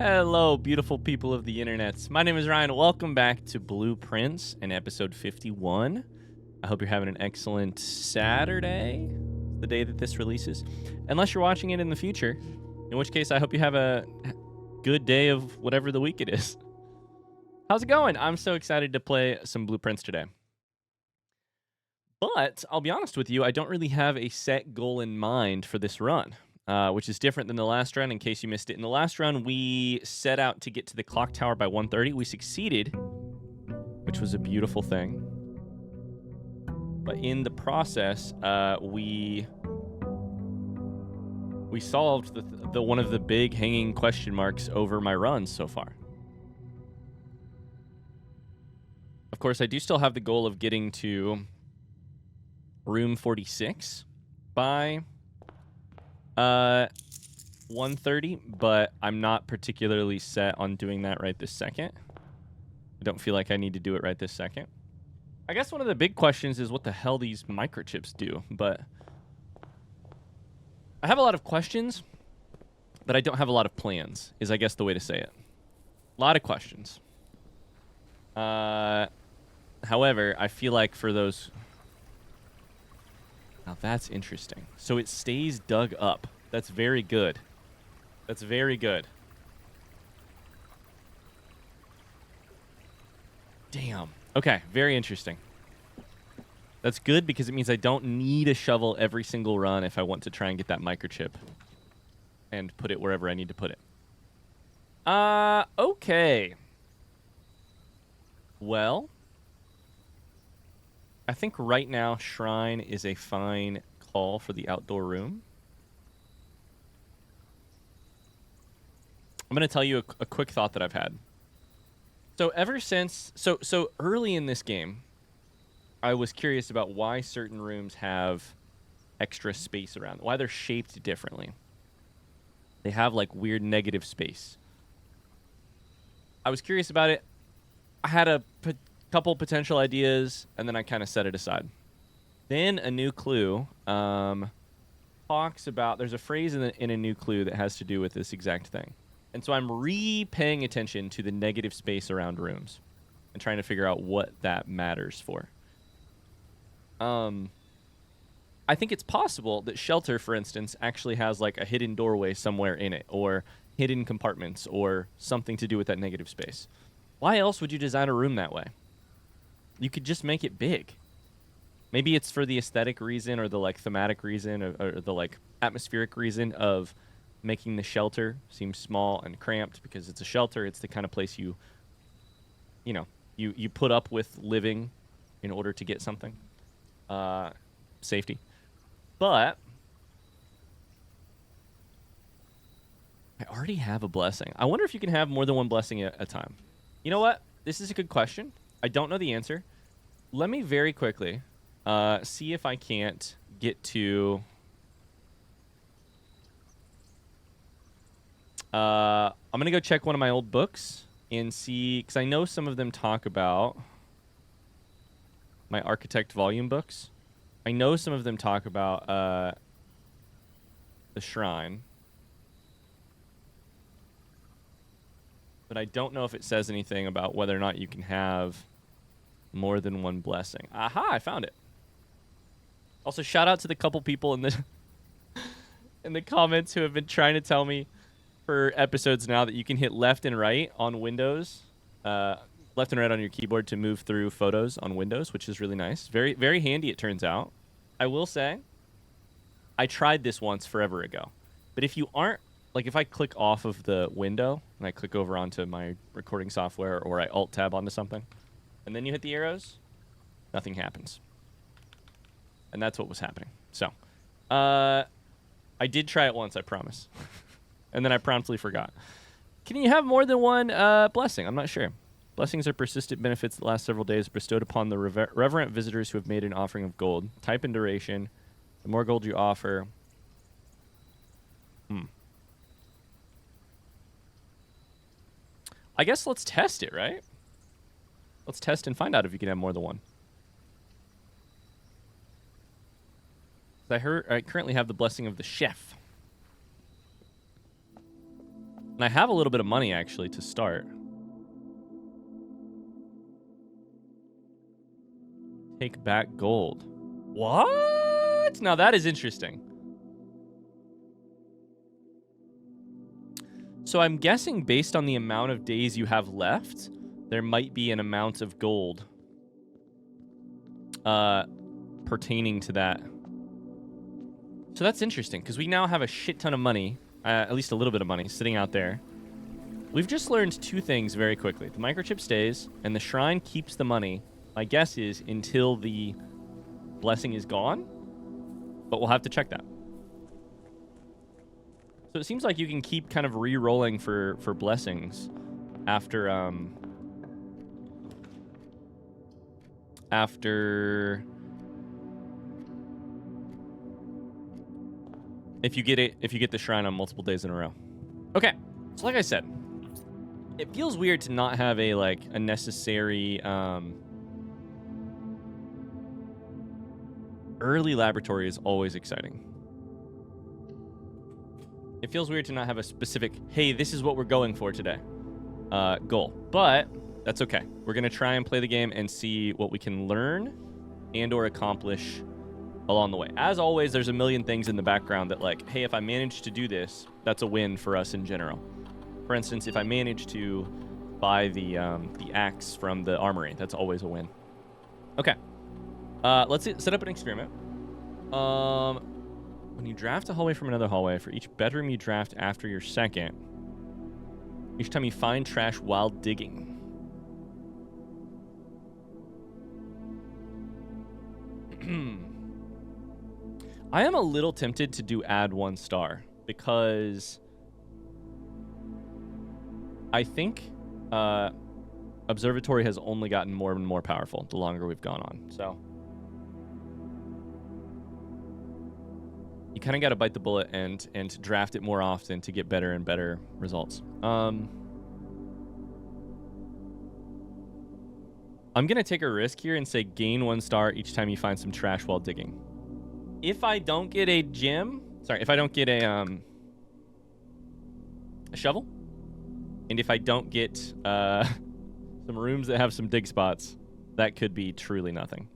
Hello, beautiful people of the internet. My name is Ryan. Welcome back to Blueprints in episode 51. I hope you're having an excellent Saturday, the day that this releases. Unless you're watching it in the future, in which case I hope you have a good day of whatever the week it is. How's it going? I'm so excited to play some Blueprints today. But I'll be honest with you, I don't really have a set goal in mind for this run. Which is different than the last run, in case you missed it. In the last run, we set out to get to the clock tower by 1:30. We succeeded, which was a beautiful thing. But in the process, we solved the one of the big hanging question marks over my runs so far. Of course, I do still have the goal of getting to room 46 by 1:30, but I'm not particularly set on doing that right this second. I don't feel like I need to do it right this second. I guess one of the big questions is what the hell these microchips do, but I have a lot of questions, but I don't have a lot of plans, is I guess the way to say it. A lot of questions. However, I feel like for those... Now that's interesting. So it stays dug up. That's very good. That's very good. Damn. Okay, very interesting. That's good because it means I don't need a shovel every single run if I want to try and get that microchip and put it wherever I need to put it. Okay. Well, I think right now Shrine is a fine call for the outdoor room. I'm going to tell you a quick thought that I've had. So ever since... So early in this game, I was curious about why certain rooms have extra space around them, why they're shaped differently. They have, like, weird negative space. I was curious about it. I had a couple potential ideas, and then I kind of set it aside. Then a new clue talks about... There's a phrase in a new clue that has to do with this exact thing. And so I'm paying attention to the negative space around rooms and trying to figure out what that matters for. I think it's possible that Shelter, for instance, actually has like a hidden doorway somewhere in it, or hidden compartments, or something to do with that negative space. Why else would you design a room that way? You could just make it big. Maybe it's for the aesthetic reason, or the like thematic reason, or the like atmospheric reason of making the shelter seem small and cramped because it's a shelter. It's the kind of place you put up with living in order to get something. Safety. But I already have a blessing. I wonder if you can have more than one blessing at a time. You know what? This is a good question. I don't know the answer. Let me very quickly see if I can't get to... I'm going to go check one of my old books and see, because I know some of them talk about my Architect volume books. I know some of them talk about the Shrine. But I don't know if it says anything about whether or not you can have more than one blessing. Aha, I found it. Also, shout out to the couple people in the comments who have been trying to tell me for episodes now that you can hit left and right on Windows, left and right on your keyboard to move through photos on Windows, which is really nice. Very, very handy, it turns out. I will say, I tried this once forever ago. But if you aren't, like if I click off of the window and I click over onto my recording software, or I Alt-Tab onto something, and then you hit the arrows, nothing happens. And that's what was happening. So, I did try it once, I promise. And then I promptly forgot. Can you have more than one blessing? I'm not sure. Blessings are persistent benefits that last several days bestowed upon the reverent visitors who have made an offering of gold. Type and duration. The more gold you offer... I guess let's test it, right? Let's test and find out if you can have more than one. I currently have the blessing of the chef. And I have a little bit of money, actually, to start. Take back gold. What? Now that is interesting. So I'm guessing based on the amount of days you have left, there might be an amount of gold pertaining to that. So that's interesting, because we now have a shit ton of money, at least a little bit of money, sitting out there. We've just learned two things very quickly. The microchip stays, and the shrine keeps the money. My guess is until the blessing is gone, but we'll have to check that. So it seems like you can keep kind of re-rolling for blessings after if you get the shrine on multiple days in a row. Okay, so like I said, it feels weird to not have a necessary early laboratory is always exciting. It feels weird to not have a specific, hey, this is what we're going for today, goal. But that's okay. We're going to try and play the game and see what we can learn and or accomplish along the way. As always, there's a million things in the background that like, hey, if I manage to do this, that's a win for us in general. For instance, if I manage to buy the axe from the Armory, that's always a win. Okay. Let's set up an experiment. When you draft a hallway from another hallway, for each bedroom you draft after your second, each time you find trash while digging. I am a little tempted to do add 1 star because I think Observatory has only gotten more and more powerful the longer we've gone on. So you kind of got to bite the bullet and draft it more often to get better and better results. I'm going to take a risk here and say gain 1 star each time you find some trash while digging. If I don't get a gem, if I don't get a shovel, and if I don't get some rooms that have some dig spots, that could be truly nothing.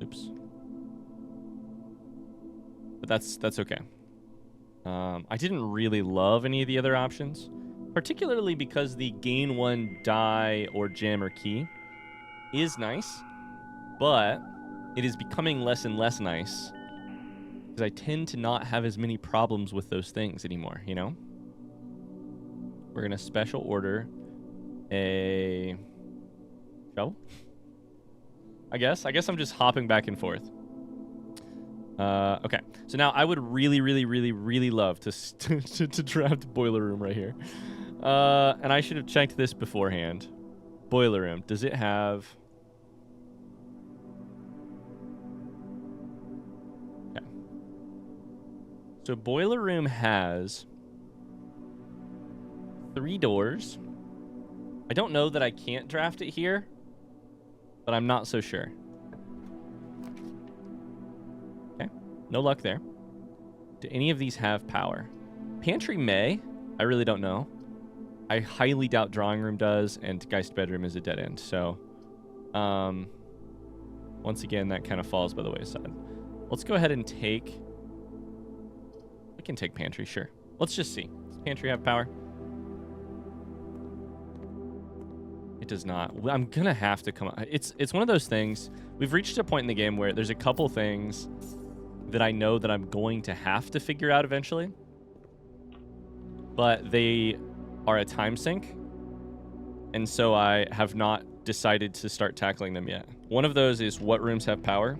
Oops. But that's okay. I didn't really love any of the other options, particularly because the gain 1 die or gem or key is nice, but it is becoming less and less nice because I tend to not have as many problems with those things anymore, you know? We're going to special order a shovel. I guess I'm just hopping back and forth. Okay. So now I would really, really, really, really love to draft boiler room right here. And I should have checked this beforehand. Boiler room. Does it have... Okay. So boiler room has 3 doors. I don't know that I can't draft it here, but I'm not so sure. Okay, no luck there. Do any of these have power? Pantry may. I really don't know. I highly doubt drawing room does, and Geist bedroom is a dead end. So, once again, that kind of falls by the wayside. Let's go ahead and take... We can take pantry, sure. Let's just see. Does pantry have power? It does not. I'm gonna have to come... It's one of those things... We've reached a point in the game where there's a couple things that I know that I'm going to have to figure out eventually. But they are a time sink. And so I have not decided to start tackling them yet. One of those is what rooms have power.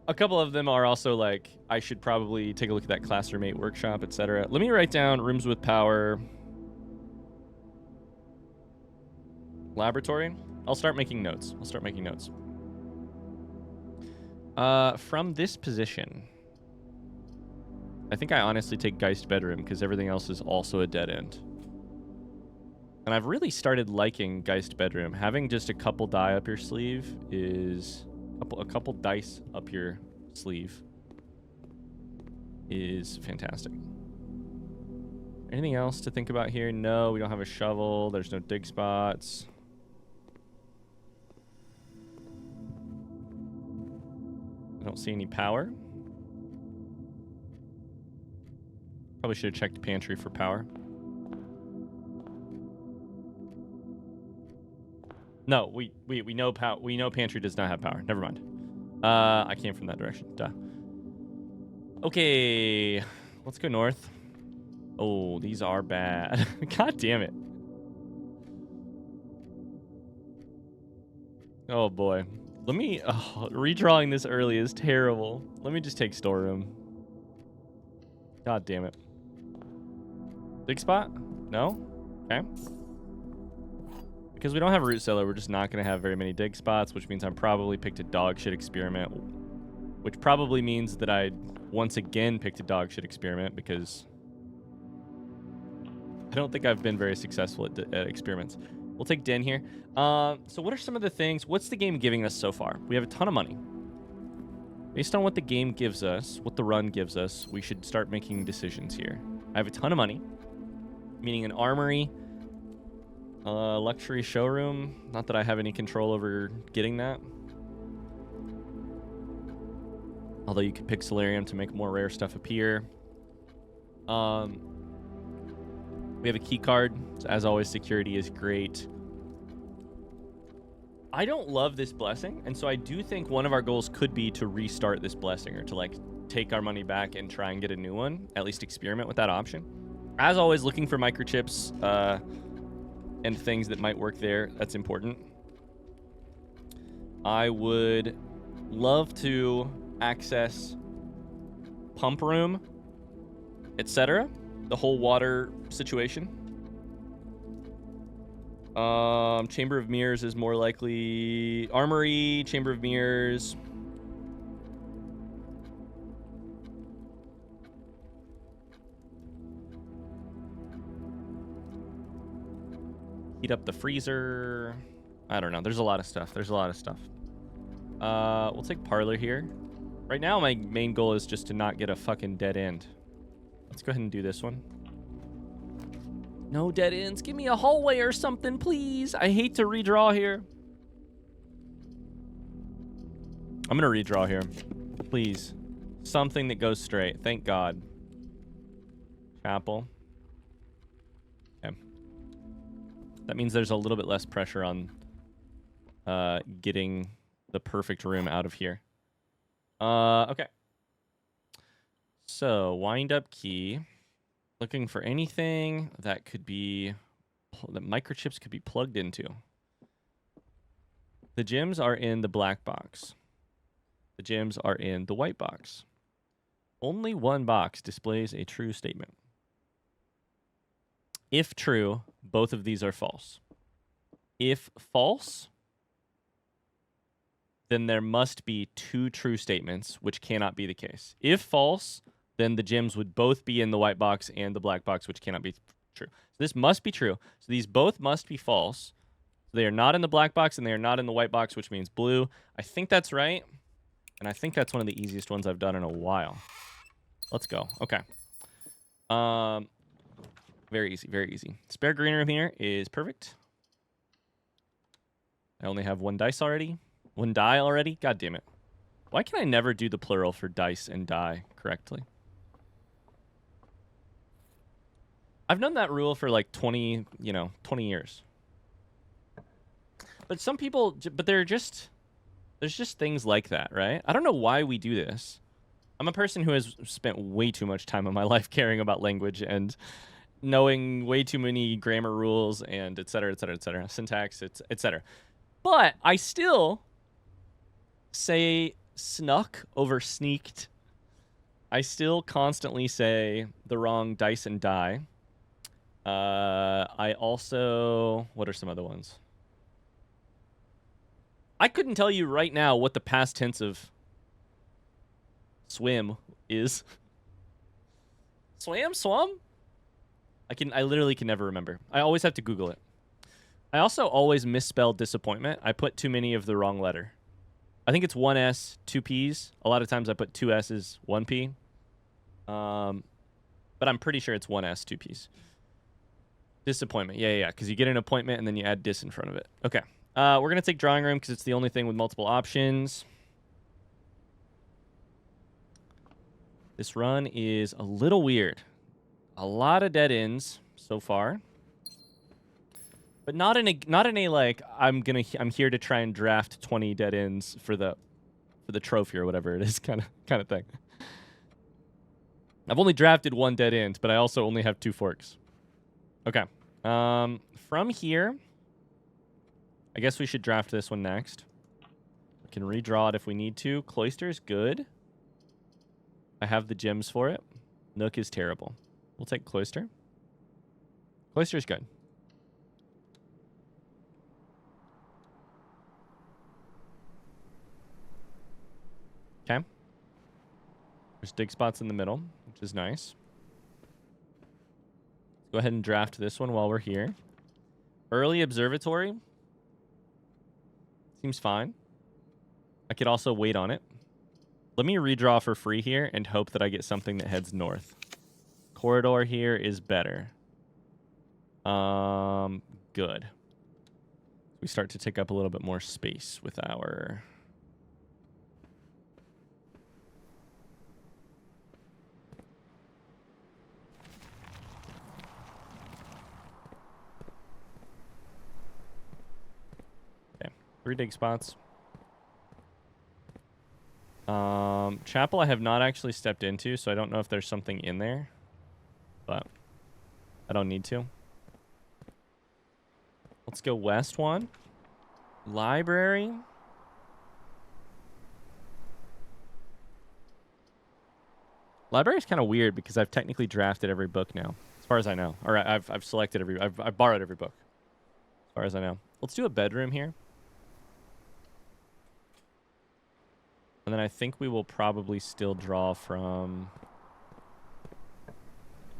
A couple of them are also like, I should probably take a look at that classroom 8 workshop, etc. Let me write down rooms with power. Laboratory. I'll start making notes. From this position, I think I honestly take Geist bedroom because everything else is also a dead end. And I've really started liking Geist Bedroom. Having just a couple die up your sleeve is... A couple dice up your sleeve is fantastic. Anything else to think about here? No, we don't have a shovel. There's no dig spots. I don't see any power. Probably should have checked the pantry for power. No, we know we know pantry does not have power. Never mind. I came from that direction. Duh. Okay, let's go north. Oh, these are bad. God damn it. Oh boy. Let me... redrawing this early is terrible. Let me just take storeroom. God damn it. Big spot? No? Okay. Because we don't have a root cellar, we're just not going to have very many dig spots, which means I probably picked a dog shit experiment. Which probably means that I once again picked a dog shit experiment because I don't think I've been very successful at experiments. We'll take Den here. So what are some of the things? What's the game giving us so far? We have a ton of money. Based on what the game gives us, what the run gives us, we should start making decisions here. I have a ton of money, meaning an armory, luxury showroom. Not that I have any control over getting that. Although you could pick Solarium to make more rare stuff appear. We have a key card. So as always, security is great. I don't love this blessing, and so I do think one of our goals could be to restart this blessing, or to like take our money back and try and get a new one. At least experiment with that option. As always, looking for microchips and things that might work there. That's important. I would love to access pump room, etc. The whole water situation. Chamber of Mirrors is more likely. Armory, Chamber of Mirrors. Heat up the freezer. I don't know. There's a lot of stuff. We'll take Parlor here. Right now, my main goal is just to not get a fucking dead end. Let's go ahead and do this one. No dead ends. Give me a hallway or something, please. I hate to redraw here. I'm going to redraw here. Please. Something that goes straight. Thank God. Chapel. Okay. That means there's a little bit less pressure on getting the perfect room out of here. Okay. So, wind up key. Looking for anything that could be, that microchips could be plugged into. The gems are in the black box. The gems are in the white box. Only one box displays a true statement. If true, both of these are false. If false, then there must be two true statements, which cannot be the case. If false, then the gems would both be in the white box and the black box, which cannot be true. So this must be true. So these both must be false. They are not in the black box and they are not in the white box, which means blue. I think that's right. And I think that's one of the easiest ones I've done in a while. Let's go. Okay. Very easy, very easy. Spare green room here is perfect. I only have one dice already. One die already? God damn it. Why can I never do the plural for dice and die correctly? I've known that rule for like 20 years. But some people, there's just things like that, right? I don't know why we do this. I'm a person who has spent way too much time in my life caring about language and knowing way too many grammar rules and et cetera, syntax, et cetera. But I still say snuck over sneaked. I still constantly say the wrong dice and die. I also... What are some other ones? I couldn't tell you right now what the past tense of swim is. Swam? I literally can never remember. I always have to Google it. I also always misspell disappointment. I put too many of the wrong letter. I think it's 1 S, 2 P's. A lot of times I put 2 S's, 1 P. But I'm pretty sure it's 1 S, 2 P's. Disappointment. Yeah. Because you get an appointment and then you add dis in front of it. Okay. We're going to take drawing room because it's the only thing with multiple options. This run is a little weird. A lot of dead ends so far. But not in a like I'm here to try and draft 20 dead ends for the trophy or whatever it is kind of thing. I've only drafted 1 dead end, but I also only have 2 forks. Okay. From here, I guess we should draft this one next. We can redraw it if we need to. Cloister is good. I have the gems for it. Nook is terrible. We'll take Cloister. Cloister is good. Okay. There's dig spots in the middle, which is nice. Go ahead and draft this one while we're here. Early observatory. Seems fine. I could also wait on it. Let me redraw for free here and hope that I get something that heads north. Corridor here is better. Good. We start to take up a little bit more space with our... Okay, 3 dig spots. Chapel I have not actually stepped into, so I don't know if there's something in there. But I don't need to. Let's go west one. Library. Library is kind of weird because I've technically drafted every book now, as far as I know. Or I've selected every... I've borrowed every book, as far as I know. Let's do a bedroom here. And then I think we will probably still draw from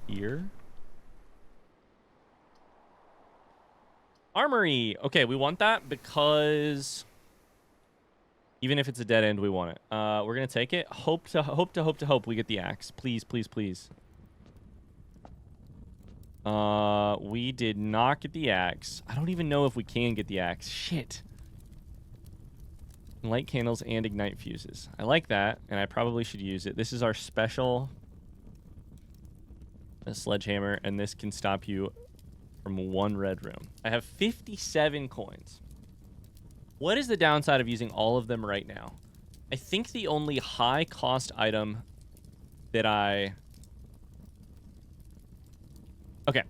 here. Armory. Okay, we want that because even if it's a dead end, we want it. We're gonna take it. Hope we get the axe. Please. We did not get the axe. I don't even know if we can get the axe. Shit. Light candles and ignite fuses. I like that, and I probably should use it. This is our special sledgehammer, and this can stop you from 1 red room. I have 57 coins. What is the downside of using all of them right now? I think the only high-cost item that I... Okay.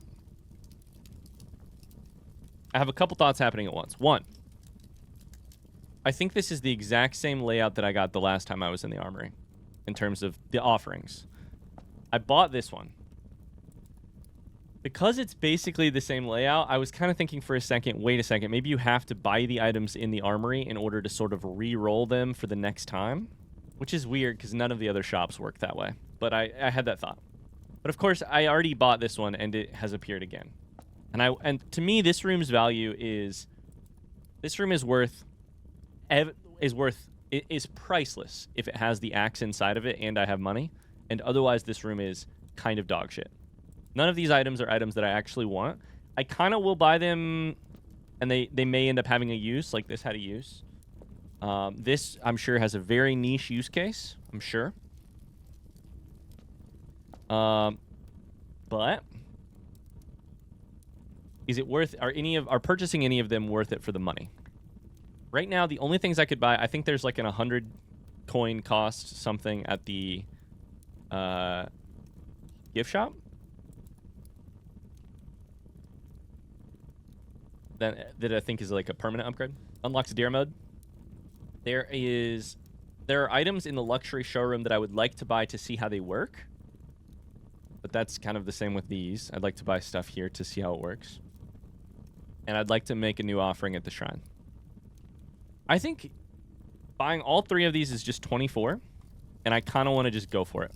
I have a couple thoughts happening at once. One, I think this is the exact same layout that I got the last time I was in the Armory in terms of the offerings. I bought this one. Because it's basically the same layout, I was kind of thinking for a second, wait a second, maybe you have to buy the items in the Armory in order to sort of re-roll them for the next time, which is weird because none of the other shops work that way. But I had that thought. But of course, I already bought this one and it has appeared again. And to me, this room's value is... This room is priceless if it has the axe inside of it and I have money. And otherwise, this room is kind of dog shit. None of these items are items that I actually want. I kind of will buy them, and they may end up having a use, like this had a use. This, I'm sure, has a very niche use case. I'm sure. But is it worth... Are purchasing any of them worth it for the money? Right now, the only things I could buy... I think there's like an 100 coin cost something at the gift shop. That I think is like a permanent upgrade. Unlocks deer mode. There are items in the luxury showroom that I would like to buy to see how they work. But that's kind of the same with these. I'd like to buy stuff here to see how it works. And I'd like to make a new offering at the shrine. I think buying all 3 of these is just 24. And I kind of want to just go for it.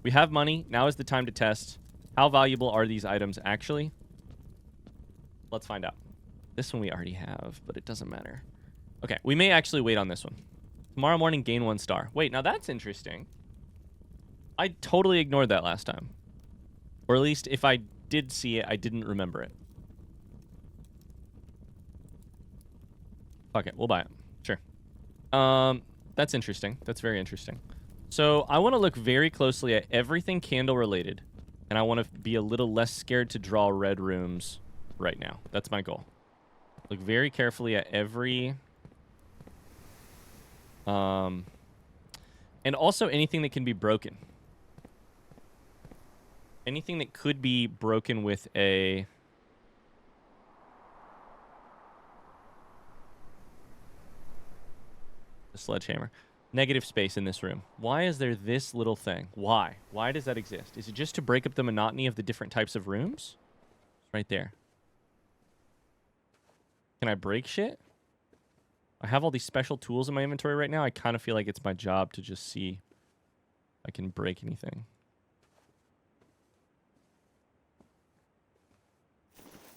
We have money. Now is the time to test how valuable are these items actually. Let's find out. This one we already have, but it doesn't matter. Okay, we may actually wait on this one. Tomorrow morning, gain 1 star. Wait, now that's interesting. I totally ignored that last time. Or at least if I did see it, I didn't remember it. Fuck it, we'll buy it. Sure. That's interesting. That's very interesting. So I want to look very closely at everything candle related. And I want to be a little less scared to draw red rooms right now. That's my goal. Look very carefully at every... and also anything that can be broken. Anything that could be broken with a... sledgehammer. Negative space in this room. Why is there this little thing? Why? Why does that exist? Is it just to break up the monotony of the different types of rooms? Right there. Can I break shit? I have all these special tools in my inventory right now. I kind of feel like it's my job to just see if I can break anything.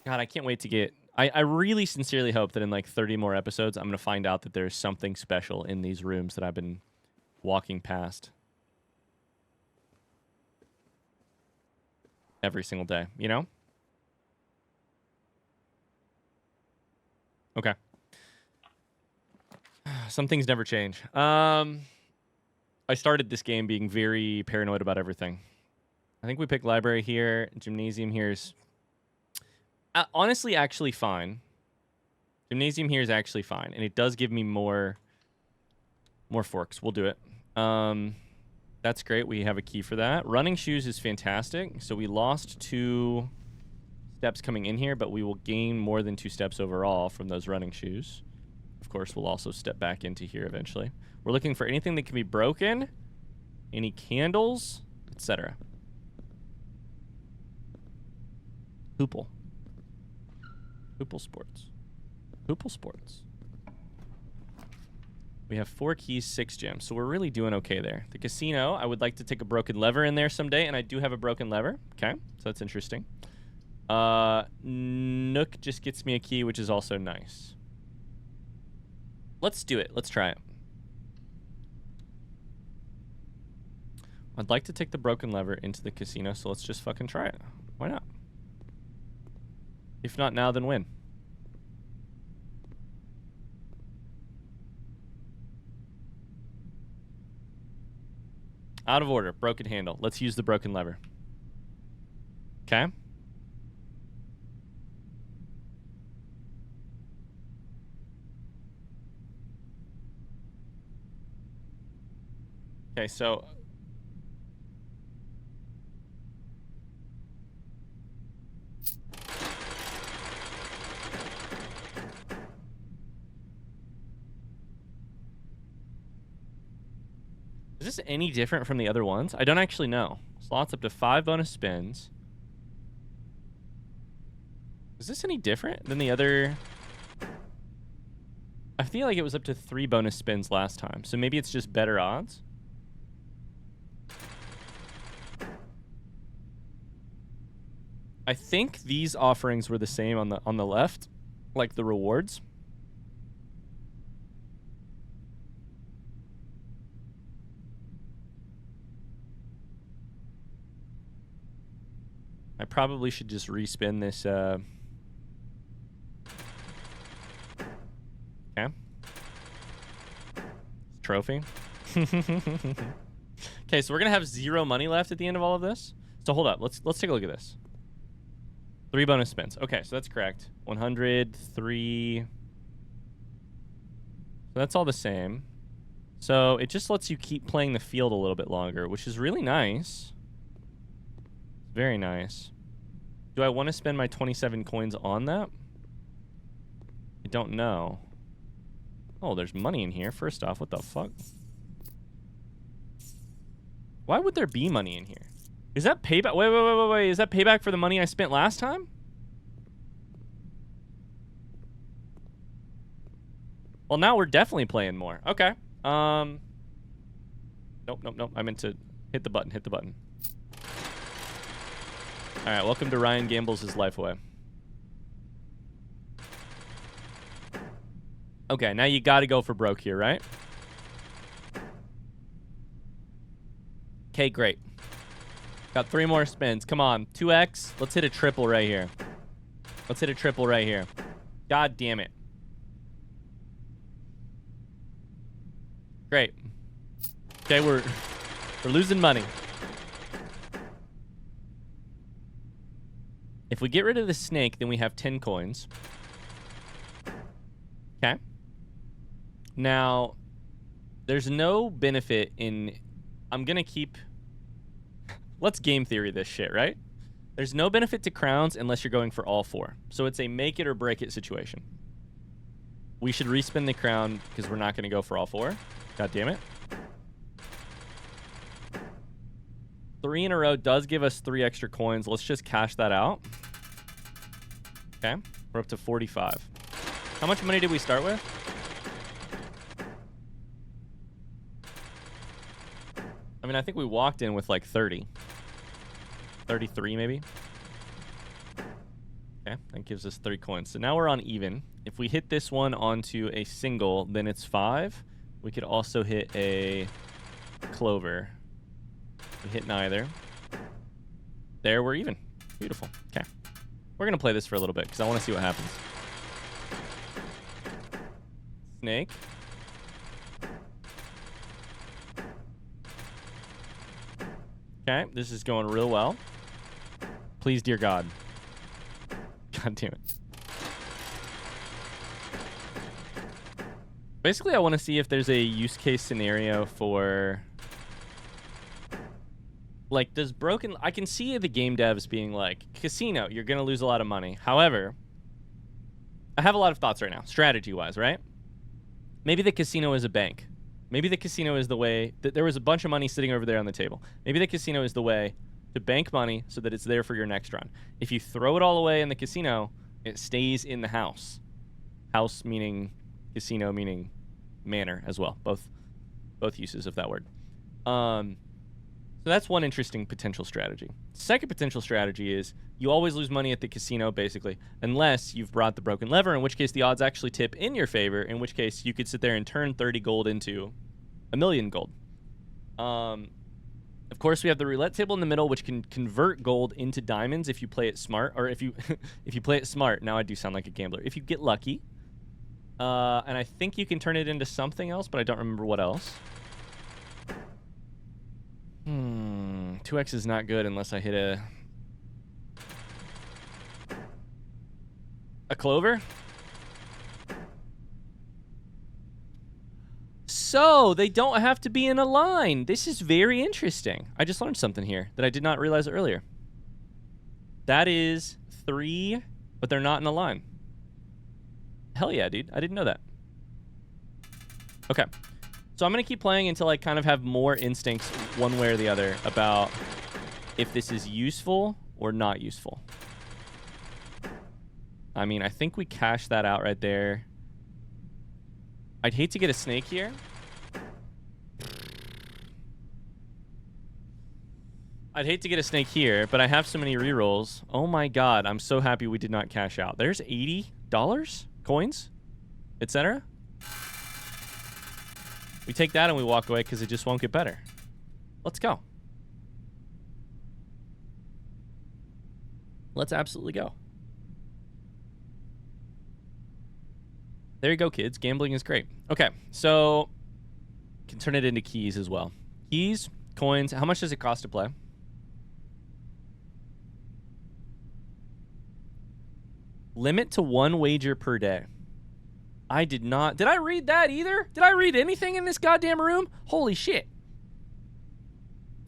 God, I can't wait to get... I really sincerely hope that in like 30 more episodes, I'm going to find out that there's something special in these rooms that I've been walking past every single day, you know? Okay. Some things never change. I started this game being very paranoid about everything. I think we picked library here. Gymnasium here is... honestly, actually fine. Gymnasium here is actually fine. And it does give me more forks. We'll do it. That's great. We have a key for that. Running shoes is fantastic. So we lost 2 steps coming in here, but we will gain more than 2 steps overall from those running shoes. Of course, we'll also step back into here eventually. We're looking for anything that can be broken, any candles, etc. Hoople. Hoople Sports. Hoople Sports. We have 4 keys, 6 gems. So we're really doing okay there. The casino, I would like to take a broken lever in there someday, and I do have a broken lever. Okay, so that's interesting. Nook just gets me a key, which is also nice. Let's do it. Let's try it. I'd like to take the broken lever into the casino, so let's just fucking try it. Why not? If not now, then when? Out of order. Broken handle. Let's use the broken lever. Okay. Okay, so... is this any different from the other ones? I don't actually know. Slots up to 5 bonus spins. Is this any different than the other? I feel like it was up to 3 bonus spins last time, so maybe it's just better odds. I think these offerings were the same on the left, like the rewards. I probably should just respin this. Okay. Trophy. Okay, so we're gonna have 0 money left at the end of all of this. So hold up. Let's take a look at this. 3 bonus spins. Okay, so that's correct. 100, 3. So that's all the same. So it just lets you keep playing the field a little bit longer, which is really nice. Very nice. Do I want to spend my 27 coins on that? I don't know. Oh, there's money in here. First off, what the fuck? Why would there be money in here? Is that payback? Wait. Is that payback for the money I spent last time? Well, now we're definitely playing more. Okay. Nope. I meant to hit the button. All right, welcome to Ryan Gambles' Life Away. Okay, now you got to go for broke here, right? Okay, great. Got 3 more spins. Come on. 2x. Let's hit a triple right here. Let's hit a triple right here. God damn it. Great. Okay, we're losing money. If we get rid of the snake, then we have 10 coins. Okay. Now, there's no benefit in... I'm going to keep... Let's game theory this shit, right? There's no benefit to crowns unless you're going for all 4. So it's a make it or break it situation. We should respin the crown because we're not going to go for all 4. God damn it. 3 in a row does give us 3 extra coins. Let's just cash that out. Okay. We're up to 45. How much money did we start with? I mean, I think we walked in with like 30. 33 maybe. Okay, that gives us 3 coins. So now we're on even. If we hit this one onto a single, then it's 5. We could also hit a clover. We hit neither. There, we're even. Beautiful. Okay. We're going to play this for a little bit because I want to see what happens. Snake. Okay, this is going real well. Please, dear God. God damn it. Basically, I want to see if there's a use case scenario for... Like, does broken... I can see the game devs being like, casino, you're going to lose a lot of money. However, I have a lot of thoughts right now, strategy-wise, right? Maybe the casino is a bank. Maybe the casino is the way... There was a bunch of money sitting over there on the table. Maybe the casino is the way to bank money so that it's there for your next run. If you throw it all away in the casino, it stays in the house. House meaning casino meaning manor as well. Both uses of that word. So that's one interesting potential strategy. Second potential strategy is you always lose money at the casino, basically, unless you've brought the broken lever, in which case the odds actually tip in your favor, in which case you could sit there and turn 30 gold into 1,000,000 gold. Of course, we have the roulette table in the middle, which can convert gold into diamonds if you play it smart, or if you if you play it smart. Now I do sound like a gambler. If you get lucky, and I think you can turn it into something else, but I don't remember what else. 2x is not good unless I hit a clover. So they don't have to be in a line. This is very interesting. I just learned something here that I did not realize earlier. That is 3, but they're not in a line. Hell yeah, dude. I didn't know that. Okay. So I'm going to keep playing until I kind of have more instincts one way or the other about if this is useful or not useful. I mean, I think we cashed that out right there. I'd hate to get a snake here. I'd hate to get a snake here, but I have so many rerolls. Oh my god, I'm so happy we did not cash out. There's $80 coins, etc. We take that and we walk away because it just won't get better. Let's go. Let's absolutely go. There you go, kids. Gambling is great. Okay, so can turn it into keys as well. Keys, coins. How much does it cost to play? Limit to 1 wager per day. I did not. Did I read that either? Did I read anything in this goddamn room? Holy shit.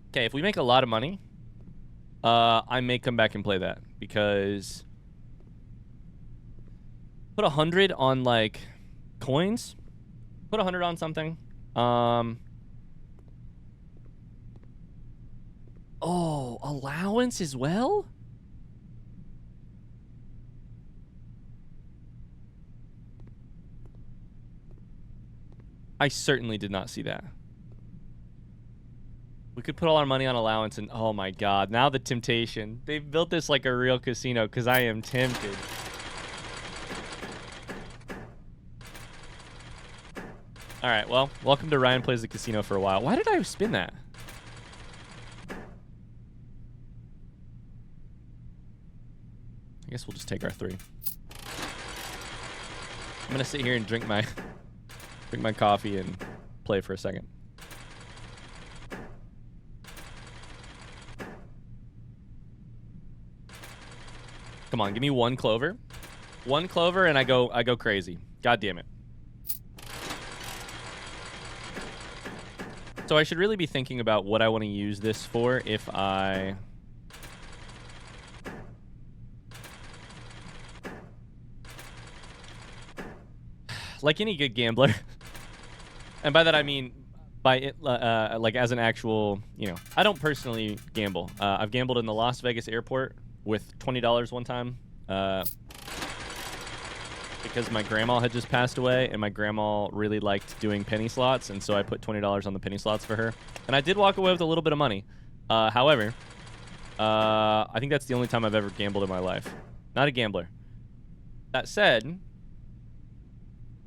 Okay, if we make a lot of money, I may come back and play that because put 100 on like coins. Put 100 on something. Oh, allowance as well? I certainly did not see that. We could put all our money on allowance and oh my god, now the temptation. They've built this like a real casino because I am tempted. All right, well, welcome to Ryan Plays the Casino for a while. Why did I spin that? I guess we'll just take our 3. I'm going to sit here and drink my coffee and play for a second. Come on, give me 1 clover. 1 clover and I go crazy. God damn it. So I should really be thinking about what I want to use this for if I... Like any good gambler. And by that I mean by it, like as an actual, you know, I don't personally gamble. I've gambled in the Las Vegas airport with $20 one time. Because my grandma had just passed away, and my grandma really liked doing penny slots, and so I put $20 on the penny slots for her. And I did walk away with a little bit of money. However, I think that's the only time I've ever gambled in my life. Not a gambler. That said,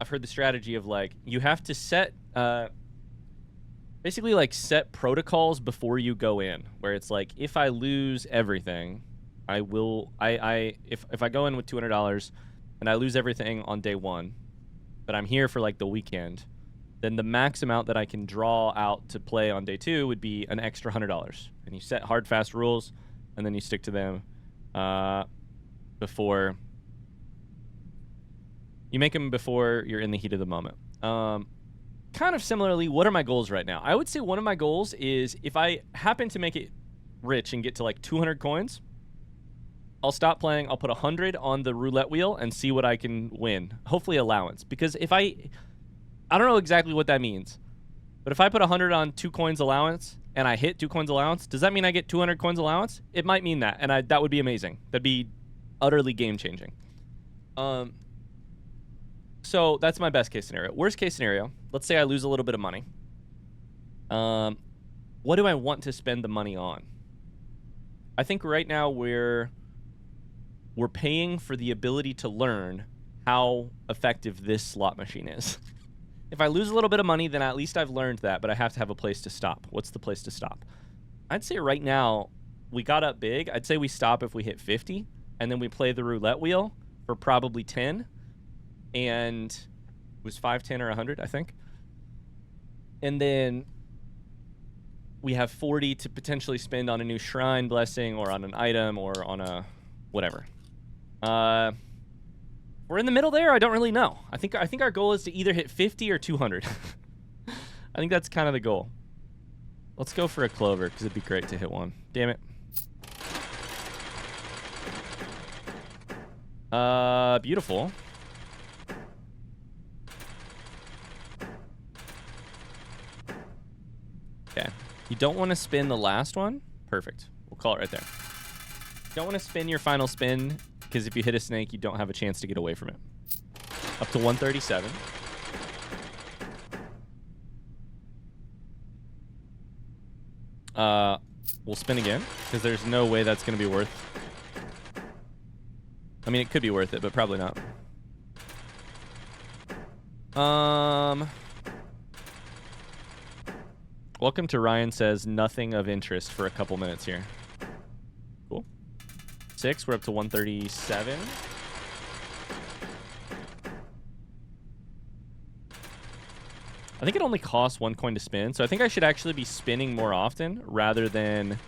I've heard the strategy of, like, you have to set, basically, like, set protocols before you go in, where it's like, if I lose everything, I will, if I go in with $200, and I lose everything on day 1, but I'm here for like the weekend, then the max amount that I can draw out to play on day 2 would be an extra $100. And you set hard, fast rules, and then you stick to them before you make them before you're in the heat of the moment. Kind of similarly, what are my goals right now? I would say one of my goals is if I happen to make it rich and get to like 200 coins, I'll stop playing. I'll put 100 on the roulette wheel and see what I can win. Hopefully allowance. Because if I don't know exactly what that means. But if I put 100 on 2 coins allowance and I hit 2 coins allowance, does that mean I get 200 coins allowance? It might mean that. And that would be amazing. That'd be utterly game changing. So that's my best case scenario. Worst case scenario, let's say I lose a little bit of money. What do I want to spend the money on? I think right now we're paying for the ability to learn how effective this slot machine is. If I lose a little bit of money, then at least I've learned that, but I have to have a place to stop. What's the place to stop? I'd say right now, we got up big. I'd say we stop if we hit 50, and then we play the roulette wheel for probably 10, and it was 5, 10, or 100, I think. And then we have 40 to potentially spend on a new shrine blessing or on an item or on a whatever. We're in the middle there. I don't really know. I think our goal is to either hit 50 or 200. I think that's kind of the goal. Let's go for a clover because it'd be great to hit one. Damn it. Beautiful. Okay. You don't want to spin the last one. Perfect. We'll call it right there. You don't want to spin your final spin because if you hit a snake, you don't have a chance to get away from it. Up to 137. We'll spin again because there's no way that's going to be worth. I mean, it could be worth it, but probably not. Welcome to Ryan says nothing of interest for a couple minutes here. Cool. 6, we're up to 137. I think it only costs 1 coin to spin, so I think I should actually be spinning more often rather than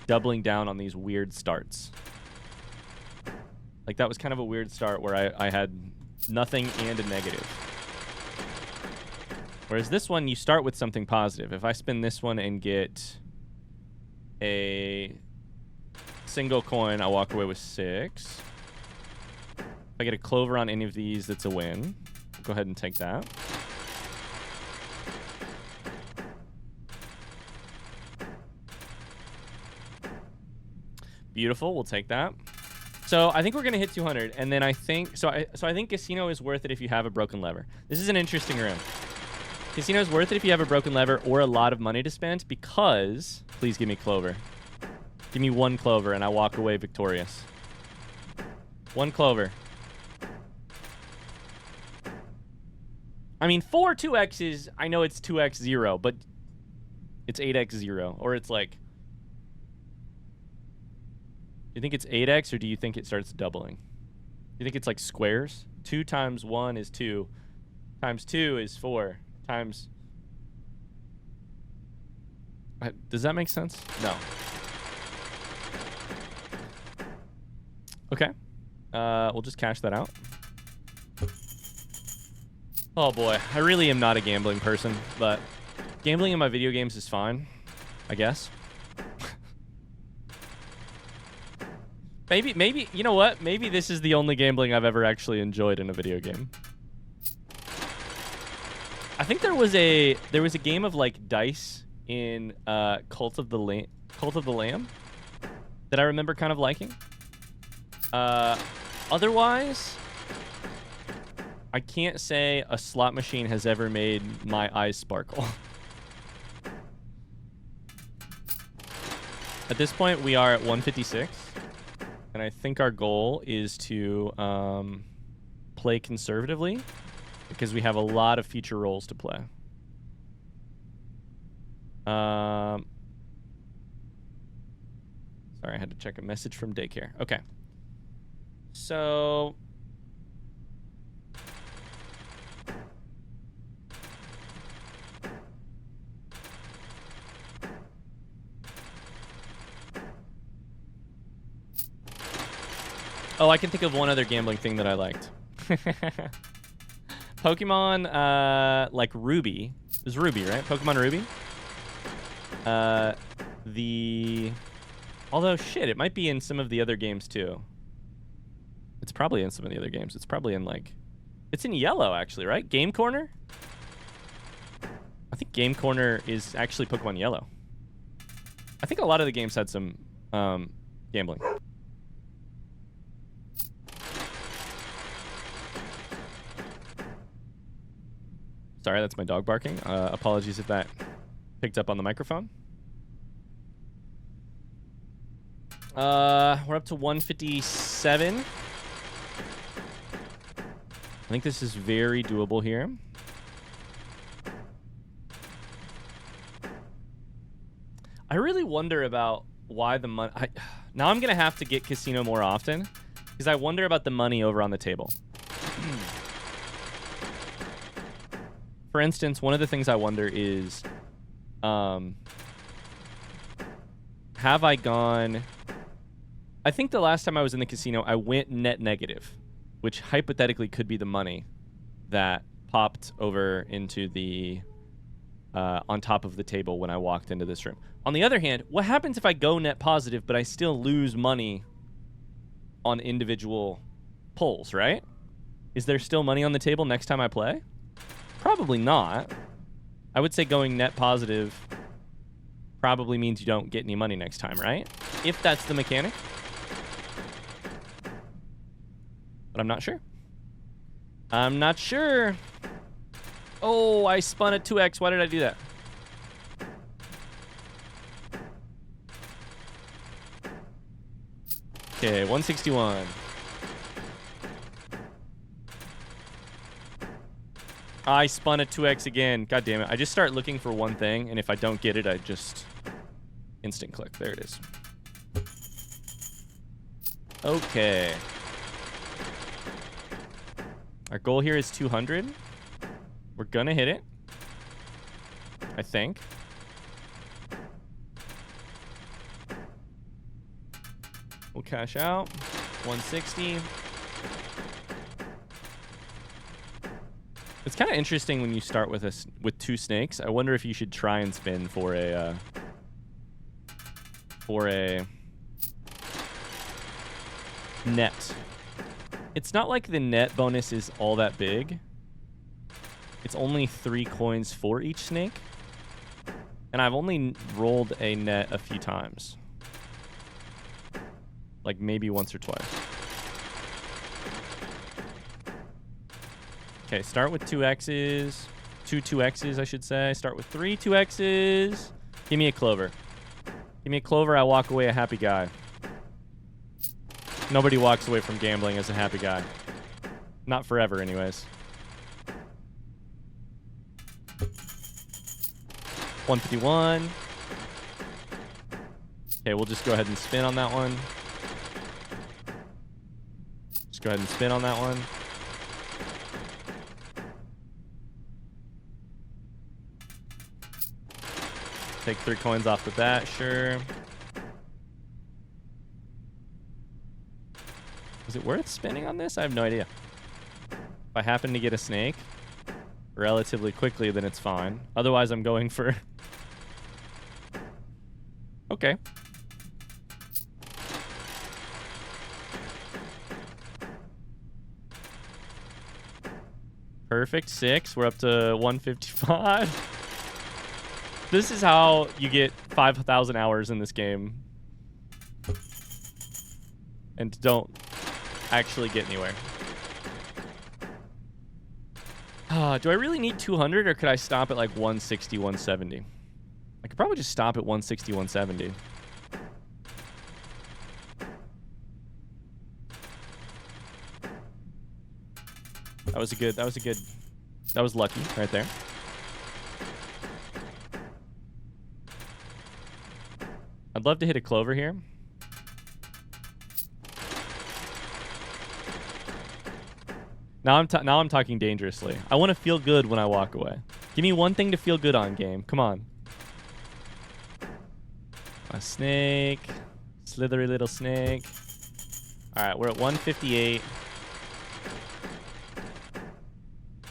doubling down on these weird starts. Like, that was kind of a weird start where I had nothing and a negative. Whereas this one, you start with something positive. If I spin this one and get a single coin, I'll walk away with 6. If I get a clover on any of these, that's a win. Go ahead and take that. Beautiful, we'll take that. So I think we're gonna hit 200, and then I think I think casino is worth it if you have a broken lever. This is an interesting room. Casino is worth it if you have a broken lever or a lot of money to spend because please give me clover. Give me 1 clover and I walk away victorious. 1 clover. I mean, 2x is, I know it's 2x 0, but it's 8x 0. Or it's like, do you think it's 8x or do you think it starts doubling? Do you think it's like squares? 2 times 1 is 2. Times 2 is 4. Times... Does that make sense? No. Okay. We'll just cash that out. Oh boy, I really am not a gambling person, but gambling in my video games is fine, I guess. Maybe, you know what? Maybe this is the only gambling I've ever actually enjoyed in a video game. I think there was a game of like dice in Cult of the Lamb that I remember kind of liking. Otherwise, I can't say a slot machine has ever made my eyes sparkle. At this point, we are at 156, and I think our goal is to play conservatively because we have a lot of future roles to play. Sorry, I had to check a message from daycare. Okay. So... Oh, I can think of one other gambling thing that I liked. Pokemon, like Ruby. It was Ruby, right? Pokemon Ruby. Although, shit, it might be in some of the other games, too. It's probably in some of the other games. It's probably in, like... It's in yellow, actually, right? Game Corner? I think Game Corner is actually Pokemon Yellow. I think a lot of the games had some gambling. Sorry, that's my dog barking. Apologies if that picked up on the microphone. We're up to 157. I think this is very doable here. I really wonder about why the money... Now I'm going to have to get casino more often because I wonder about the money over on the table. For instance, one of the things I wonder is, have I gone... I think the last time I was in the casino, I went net negative, which hypothetically could be the money that popped over into the, on top of the table when I walked into this room. On the other hand, what happens if I go net positive, but I still lose money on individual pulls, right? Is there still money on the table next time I play? Probably not. I would say going net positive probably means you don't get any money next time, right? If that's the mechanic. But I'm not sure. I'm not sure. Oh, I spun a 2x. Why did I do that? Okay, 161. I spun a 2x again. God damn it. I just start looking for one thing, and if I don't get it, I just instant click. There it is. Okay. Our goal here is 200. We're gonna hit it, I think. We'll cash out. 160. It's kind of interesting when you start with with 2 snakes. I wonder if you should try and spin for a net. It's not like the net bonus is all that big. It's only 3 coins for each snake. And I've only rolled a net a few times. Like maybe once or twice. Okay, start with 2 X's. 2 2X's, I should say. Start with 3 2X's. Give me a clover. Give me a clover, I walk away a happy guy. Nobody walks away from gambling as a happy guy. Not forever, anyways. 151. Okay, we'll just go ahead and spin on that one. Just go ahead and spin on that one. Take 3 coins off the bat, sure. Is it worth spinning on this? I have no idea. If I happen to get a snake relatively quickly, then it's fine. Otherwise, I'm going for... Okay. Perfect. 6. We're up to 155. This is how you get 5,000 hours in this game. And don't actually get anywhere. Do I really need 200 or could I stop at like 160, 170? I could probably just stop at 160, 170. That was lucky right there. I'd love to hit a clover here. Now I'm talking dangerously. I want to feel good when I walk away. Give me one thing to feel good on, game. Come on. A snake. Slithery little snake. All right, we're at 158.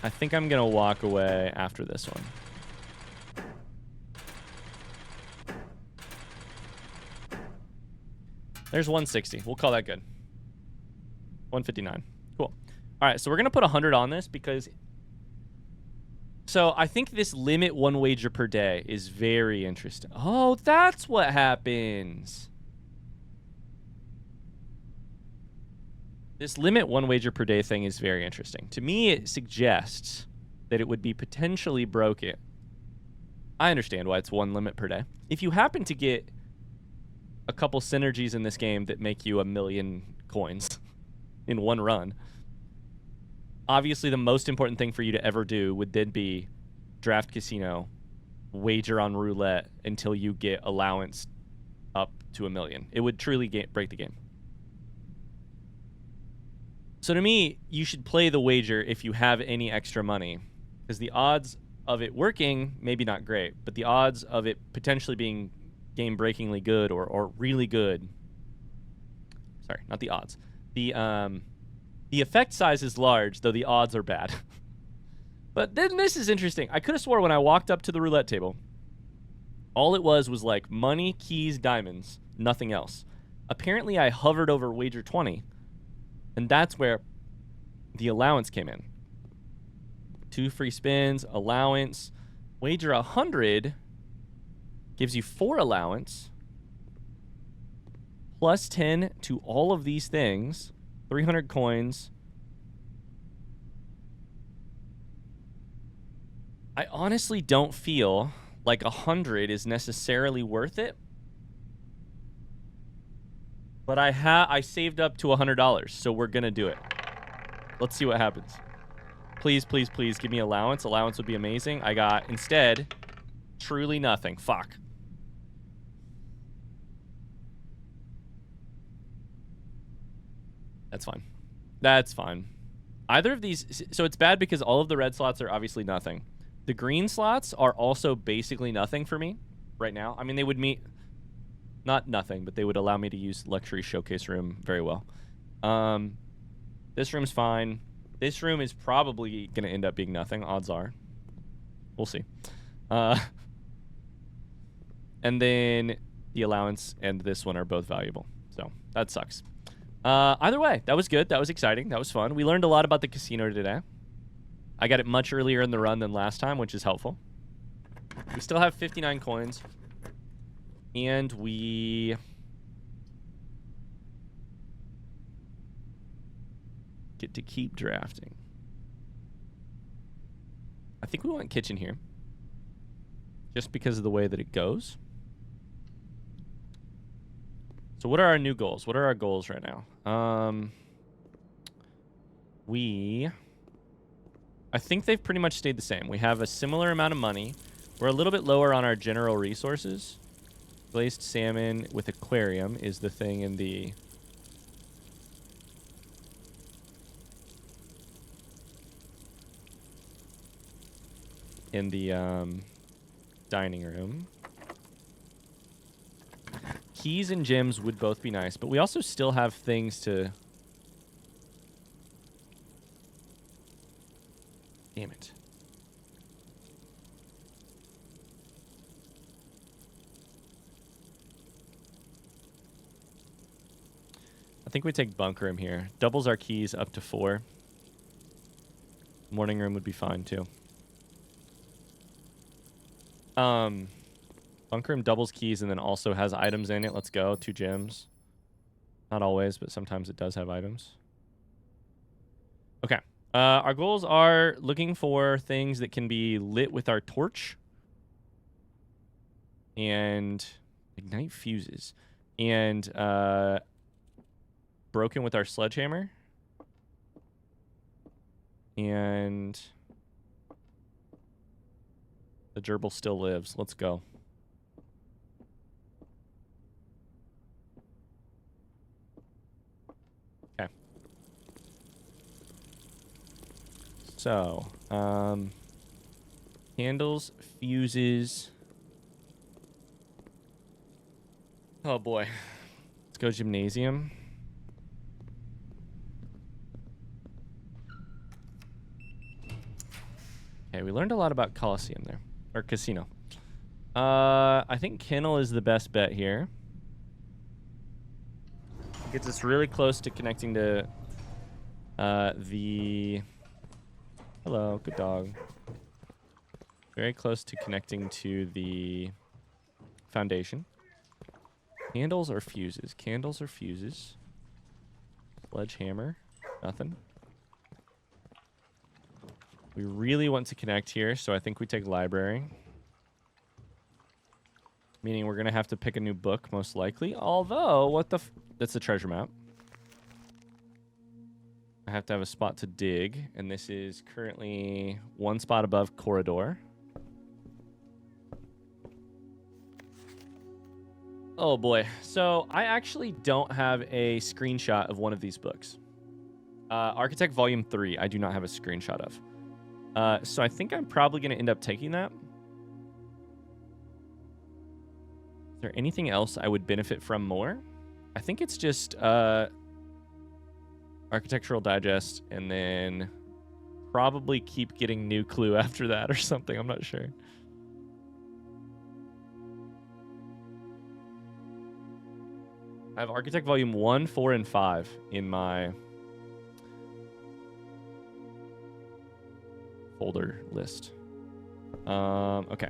I think I'm going to walk away after this one. There's 160. We'll call that good. 159. Cool. All right, so we're going to put 100 on this because... So I think this limit 1 wager per day is very interesting. Oh, that's what happens. This limit 1 wager per day thing is very interesting. To me, it suggests that it would be potentially broken. I understand why it's 1 limit per day. If you happen to get a couple synergies in this game that make you 1,000,000 coins in 1 run, obviously the most important thing for you to ever do would then be draft casino, wager on roulette until you get allowance up to 1,000,000. It would truly break the game. So to me, you should play the wager if you have any extra money, because the odds of it working, maybe not great, but the odds of it potentially being game-breakingly good or really good. Sorry, not the odds. The effect size is large, though the odds are bad. But then this is interesting. I could have swore when I walked up to the roulette table, all it was like money, keys, diamonds, nothing else. Apparently, I hovered over wager 20, and that's where the allowance came in. 2 free spins, allowance, wager 100 gives you 4 allowance, plus 10 to all of these things, 300 coins. I honestly don't feel like 100 is necessarily worth it. But I saved up to $100, so we're going to do it. Let's see what happens. Please, please, please give me allowance. Allowance would be amazing. I got, instead, truly nothing. Fuck. That's fine. That's fine. Either of these... So it's bad because all of the red slots are obviously nothing. The green slots are also basically nothing for me right now. I mean, they would meet... Not nothing, but they would allow me to use luxury showcase room very well. This room's fine. This room is probably going to end up being nothing. Odds are. We'll see. And then the allowance and this one are both valuable. So that sucks. Either way, that was good. That was exciting. That was fun. We learned a lot about the casino today. I got it much earlier in the run than last time, which is helpful. We still have 59 coins. And we... get to keep drafting. I think we want kitchen here. Just because of the way that it goes. So what are our new goals? What are our goals right now? I think they've pretty much stayed the same. We have a similar amount of money. We're a little bit lower on our general resources. Glazed salmon with aquarium is the thing in the... dining room. Keys and gems would both be nice, but we also still have things to... Damn it. I think we take bunker room here. Doubles our keys up to 4. Morning room would be fine too. Bunker room doubles keys and then also has items in it. Let's go. 2 gems. Not always, but sometimes it does have items. Okay. Our goals are looking for things that can be lit with our torch. And ignite fuses. And broken with our sledgehammer. And the gerbil still lives. Let's go. Okay. So, candles, fuses. Oh boy. Let's go gymnasium. Okay, we learned a lot about Coliseum there. Or casino. I think kennel is the best bet here. Gets us really close to connecting to the... Hello, good dog. Very close to connecting to the foundation. Candles or fuses? Candles or fuses? Sledgehammer. Nothing. We really want to connect here, so I think we take library. Meaning we're going to have to pick a new book, most likely. Although, what the... That's a treasure map. I have to have a spot to dig, and this is currently 1 spot above corridor. Oh boy. So I actually don't have a screenshot of one of these books. Architect Volume 3, I do not have a screenshot of. So I think I'm probably going to end up taking that. Is there anything else I would benefit from more? I think it's just Architectural Digest, and then probably keep getting new clue after that or something. I'm not sure. I have Architect Volume 1, 4, and 5 in my folder list. Okay.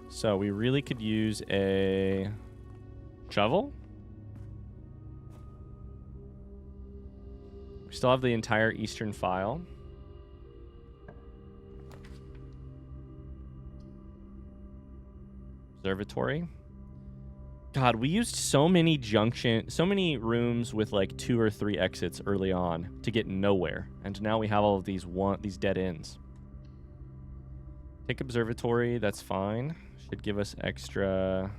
So we really could use a shovel. We still have the entire eastern file. Observatory. God, we used so many rooms with like 2 or 3 exits early on to get nowhere, and now we have all of these dead ends. Take observatory, that's fine. Should give us extra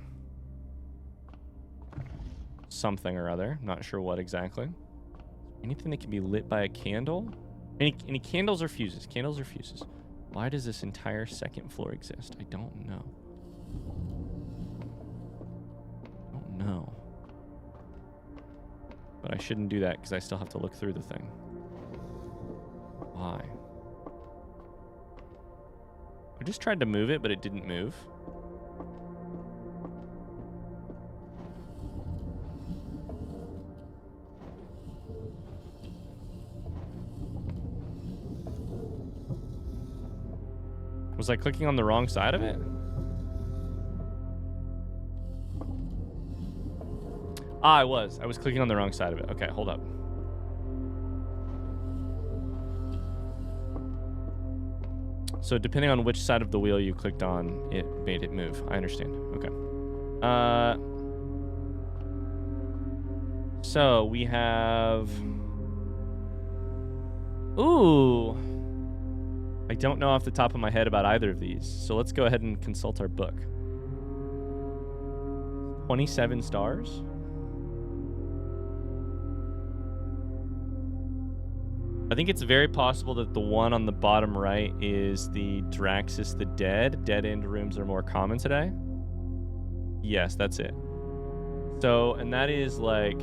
something or other. Not sure what exactly. Anything that can be lit by a candle? Any candles or fuses? Candles or fuses? Why does this entire second floor exist? I don't know. No. But I shouldn't do that because I still have to look through the thing. Why? I just tried to move it, but it didn't move. Was I clicking on the wrong side of it? Ah, I was. I was clicking on the wrong side of it. Okay, hold up. So depending on which side of the wheel you clicked on, it made it move. I understand. Okay. So we have... Ooh. don't know off the top of my head about either of these. So let's go ahead and consult our book. 27 stars? I think it's very possible that the one on the bottom right is the Draxus the Dead. Dead-end rooms are more common today. Yes, that's it. So, and that is like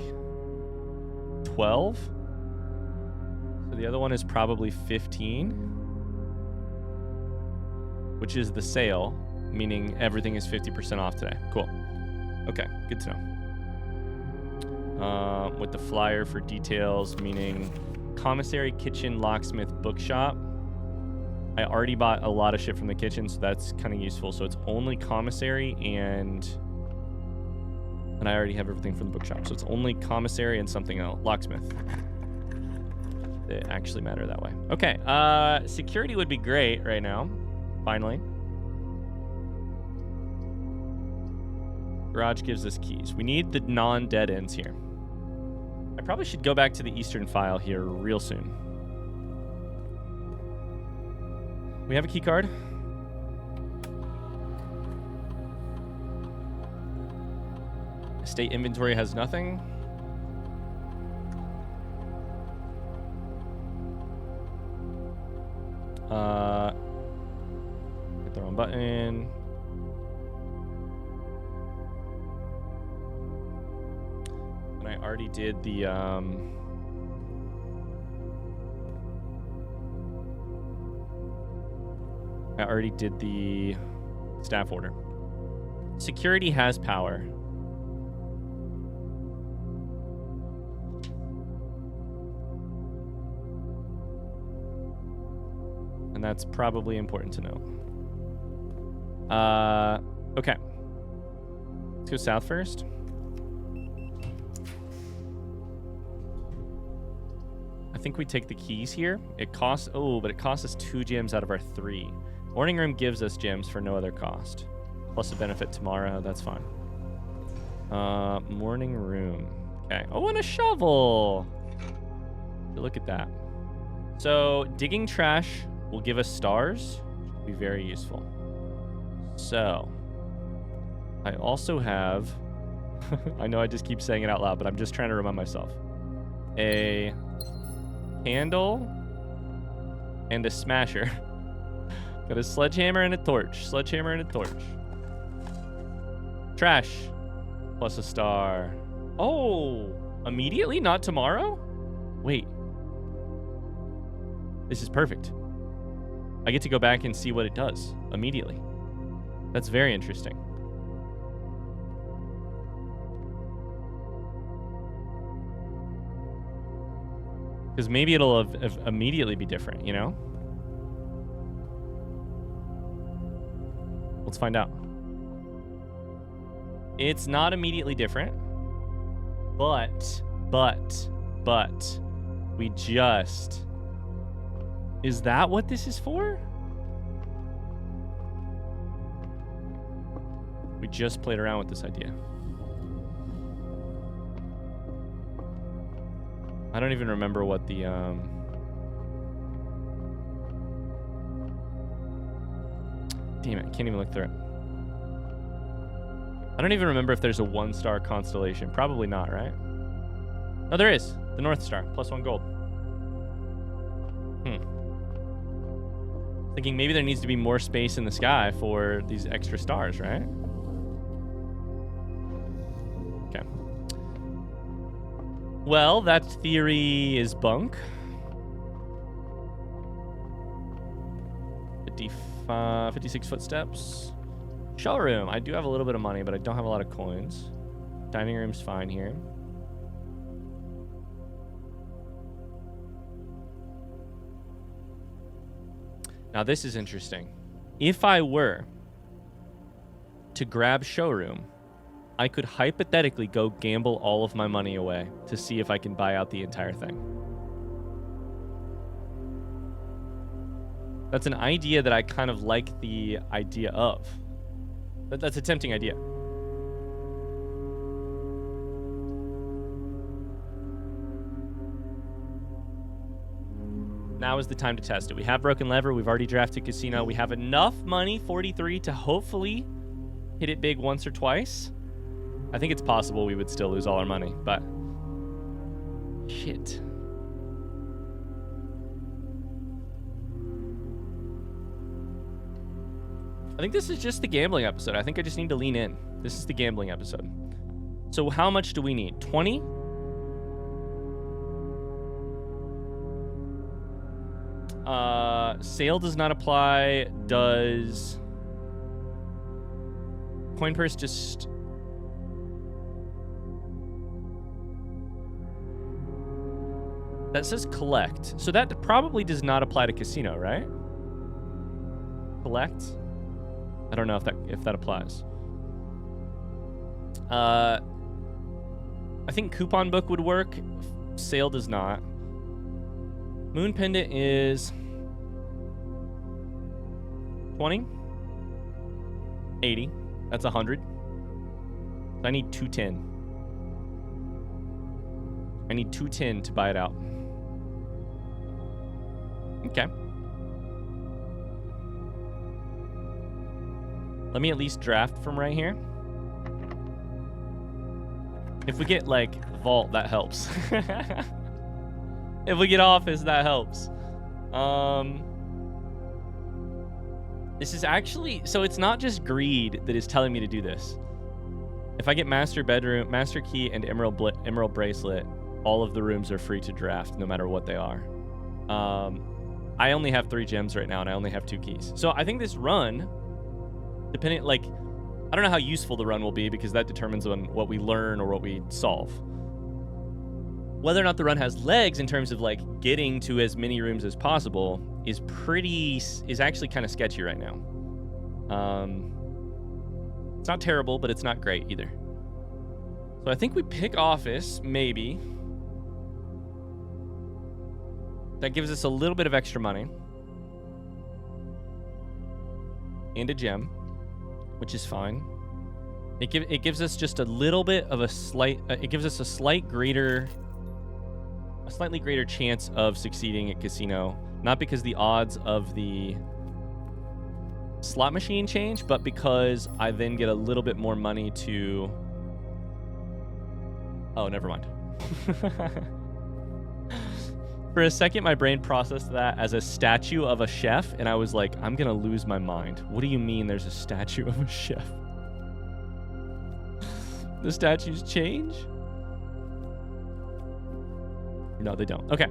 12. So the other one is probably 15, which is the sale, meaning everything is 50% off today. Cool. Okay, good to know. With the flyer for details, meaning commissary, kitchen, locksmith, bookshop. I already bought a lot of shit from the kitchen, so that's kind of useful. So it's only commissary and I already have everything from the bookshop. So it's only commissary and something else. Locksmith. They actually matter that way. Okay. Security would be great right now. Finally. Garage gives us keys. We need the non-dead ends here. I probably should go back to the Eastern file here real soon. We have a key card. Estate inventory has nothing. Hit the wrong button. And I already did the staff order. Security has power. And that's probably important to know. Okay. Let's go south first. I think we take the keys here. It costs, but it costs us 2 gems out of our 3. Morning room gives us gems for no other cost. Plus a benefit tomorrow, that's fine. Morning room. Okay. Oh, and a shovel. Look at that. So digging trash will give us stars. Be very useful. So I also have, I know I just keep saying it out loud, but I'm just trying to remind myself. A candle and a smasher. Got a sledgehammer and a torch. Sledgehammer and a torch. Trash. Plus a star. Oh, immediately? Not tomorrow? Wait. This is perfect. I get to go back and see what it does immediately. That's very interesting. Because maybe it'll immediately be different, you know? Let's find out. It's not immediately different, but we just... Is that what this is for? We just played around with this idea. I don't even remember what the damn it, can't even look through it. I don't even remember if there's a 1-star constellation. Probably not, right? Oh, there is. The North Star, +1 gold. Thinking maybe there needs to be more space in the sky for these extra stars, right? Okay. Well, that theory is bunk. 56 footsteps. Showroom. I do have a little bit of money, but I don't have a lot of coins. Dining room's fine here. Now this is interesting. If I were to grab showroom, I could hypothetically go gamble all of my money away to see if I can buy out the entire thing. That's an idea that I kind of like the idea of. That's a tempting idea. now is the time to test it. We have broken lever. We've already drafted casino. We have enough money, 43, to hopefully hit it big once or twice. I think it's possible we would still lose all our money, but shit. I think this is just the gambling episode. I think I just need to lean in. This is the gambling episode. So how much do we need? 20? Sale does not apply. Does coin purse just... That says collect. So that probably does not apply to casino, right? Collect? I don't know if that applies. I think coupon book would work. Sale does not. Moon pendant is 20. 80. That's 100. I need 210. I need 210 to buy it out. Okay. Let me at least draft from right here. If we get, like, vault, that helps. If we get office, that helps. This is actually... So it's not just greed that is telling me to do this. If I get master bedroom, master key, and emerald bracelet, all of the rooms are free to draft, no matter what they are. I only have 3 gems right now, and I only have 2 keys. So I think this run... Depending, like, I don't know how useful the run will be because that determines on what we learn or what we solve. Whether or not the run has legs in terms of, like, getting to as many rooms as possible is actually kind of sketchy right now. It's not terrible, but it's not great either. So I think we pick office, maybe. That gives us a little bit of extra money. And a gem, which is fine. It gives us just a little bit of a slight... it gives us a slightly greater chance of succeeding at casino. Not because the odds of the slot machine change, but because I then get a little bit more money to... Oh, never mind. For a second, my brain processed that as a statue of a chef, and I was like, I'm going to lose my mind. What do you mean there's a statue of a chef? The statues change? No, they don't. Okay.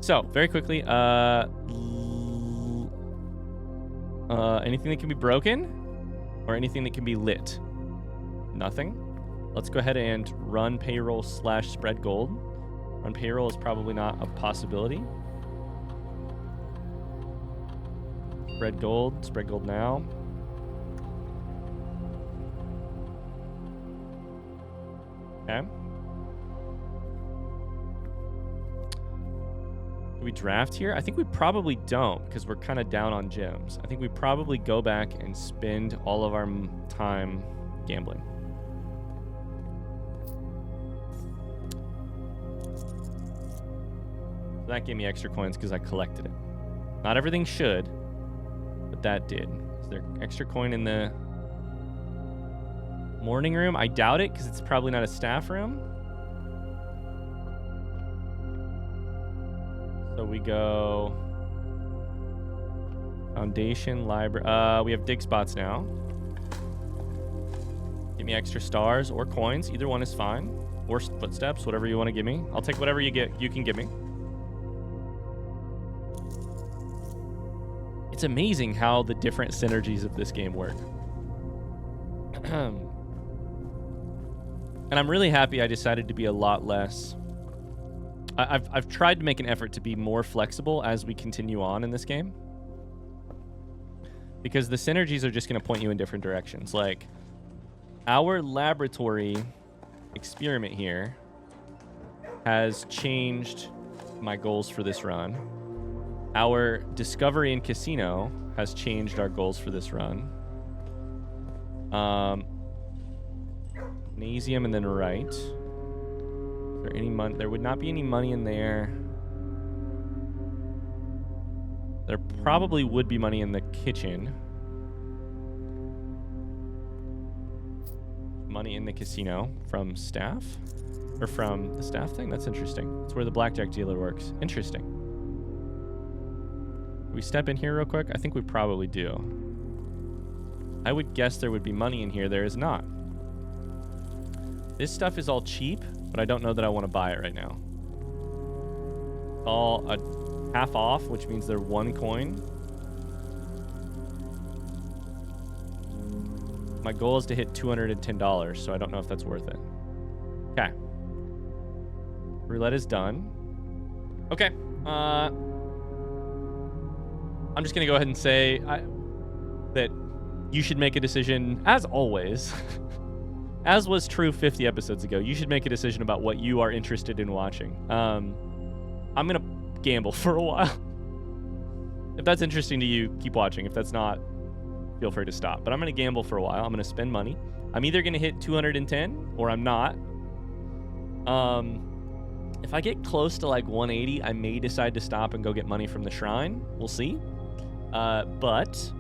So, very quickly, anything that can be broken or anything that can be lit? Nothing. Let's go ahead and run payroll / spread gold. Run payroll is probably not a possibility. Spread gold now. Okay. Do we draft here? I think we probably don't because we're kind of down on gems. I think we probably go back and spend all of our time gambling. That gave me extra coins because I collected it. Not everything should, but that did. Is there extra coin in the morning room? I doubt it because it's probably not a staff room. So we go foundation, library. We have dig spots now. Give me extra stars or coins. Either one is fine. Or footsteps, whatever you want to give me. I'll take whatever you can give me. It's amazing how the different synergies of this game work. And I'm really happy I decided to be a lot less... I've tried to make an effort to be more flexible as we continue on in this game. Because the synergies are just going to point you in different directions. Like, our laboratory experiment here has changed my goals for this run. Our discovery in casino has changed our goals for this run. Gymnasium and then right. Is there any money? There would not be any money in there. There probably would be money in the kitchen. Money in the casino from staff? Or from the staff thing? That's interesting. That's where the blackjack dealer works. Interesting. We step in here real quick? I think we probably do. I would guess there would be money in here. There is not. This stuff is all cheap, but I don't know that I want to buy it right now. All a half off, which means they're 1 coin. My goal is to hit $210, so I don't know if that's worth it. Okay. Roulette is done. Okay. I'm just going to go ahead and say that you should make a decision, as always, as was true 50 episodes ago. You should make a decision about what you are interested in watching. I'm going to gamble for a while. If that's interesting to you, keep watching. If that's not, feel free to stop. But I'm going to gamble for a while. I'm going to spend money. I'm either going to hit 210 or I'm not. If I get close to like 180, I may decide to stop and go get money from the shrine. We'll see. But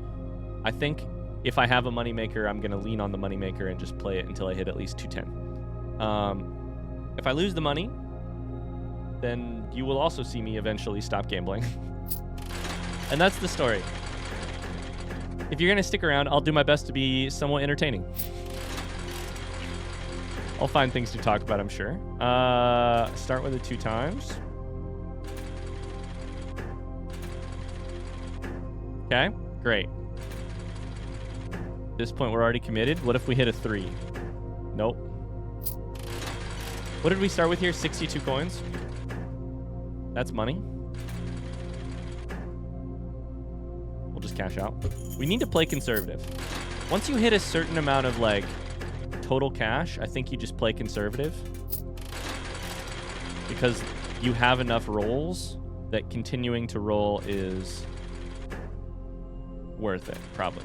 I think if I have a moneymaker, I'm going to lean on the moneymaker and just play it until I hit at least 210. If I lose the money, then you will also see me eventually stop gambling. And that's the story. If you're going to stick around, I'll do my best to be somewhat entertaining. I'll find things to talk about, I'm sure. Start with it 2 times. Okay, great. At this point, we're already committed. What if we hit a 3? Nope. What did we start with here? 62 coins? That's money. We'll just cash out. We need to play conservative. Once you hit a certain amount of, like, total cash, I think you just play conservative. Because you have enough rolls that continuing to roll is worth it, probably.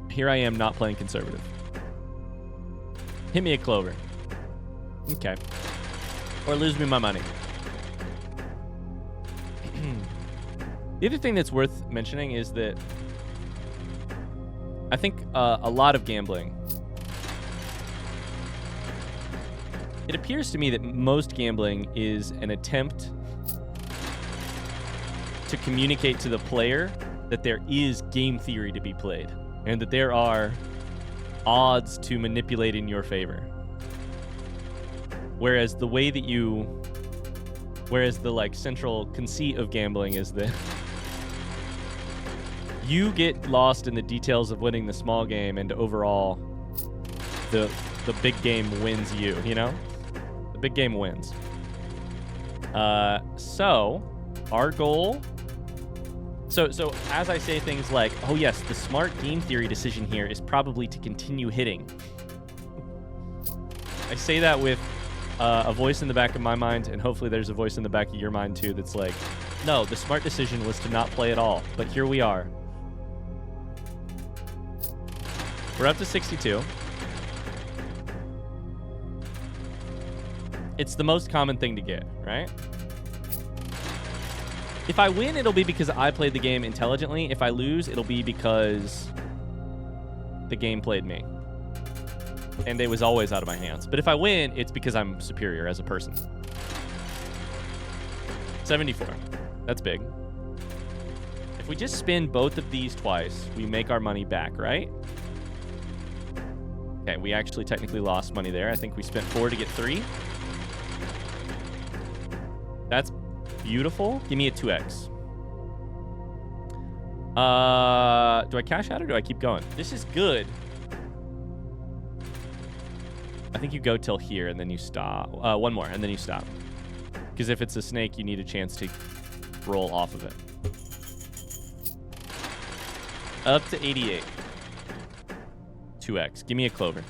Here I am not playing conservative. Hit me a clover. Okay. Or lose me my money. The other thing that's worth mentioning is that I think a lot of gambling, it appears to me that most gambling is an attempt to communicate to the player that there is game theory to be played and that there are odds to manipulate in your favor. Whereas the way that the like central conceit of gambling is that you get lost in the details of winning the small game, and overall, the big game wins you, you know? The big game wins. So, our goal... So as I say things like, oh yes, the smart game theory decision here is probably to continue hitting. I say that with a voice in the back of my mind, and hopefully there's a voice in the back of your mind too that's like, no, the smart decision was to not play at all, but here we are. We're up to 62. It's the most common thing to get, right? If I win, it'll be because I played the game intelligently. If I lose, it'll be because the game played me. And it was always out of my hands. But if I win, it's because I'm superior as a person. 74. That's big. If we just spin both of these twice, we make our money back, right? Okay, we actually technically lost money there. I think we spent 4 to get 3. That's beautiful. Give me a 2x. Do I cash out or do I keep going? This is good. I think you go till here and then you stop. One more and then you stop. Because if it's a snake, you need a chance to roll off of it. Up to 88. 2x. Give me a clover.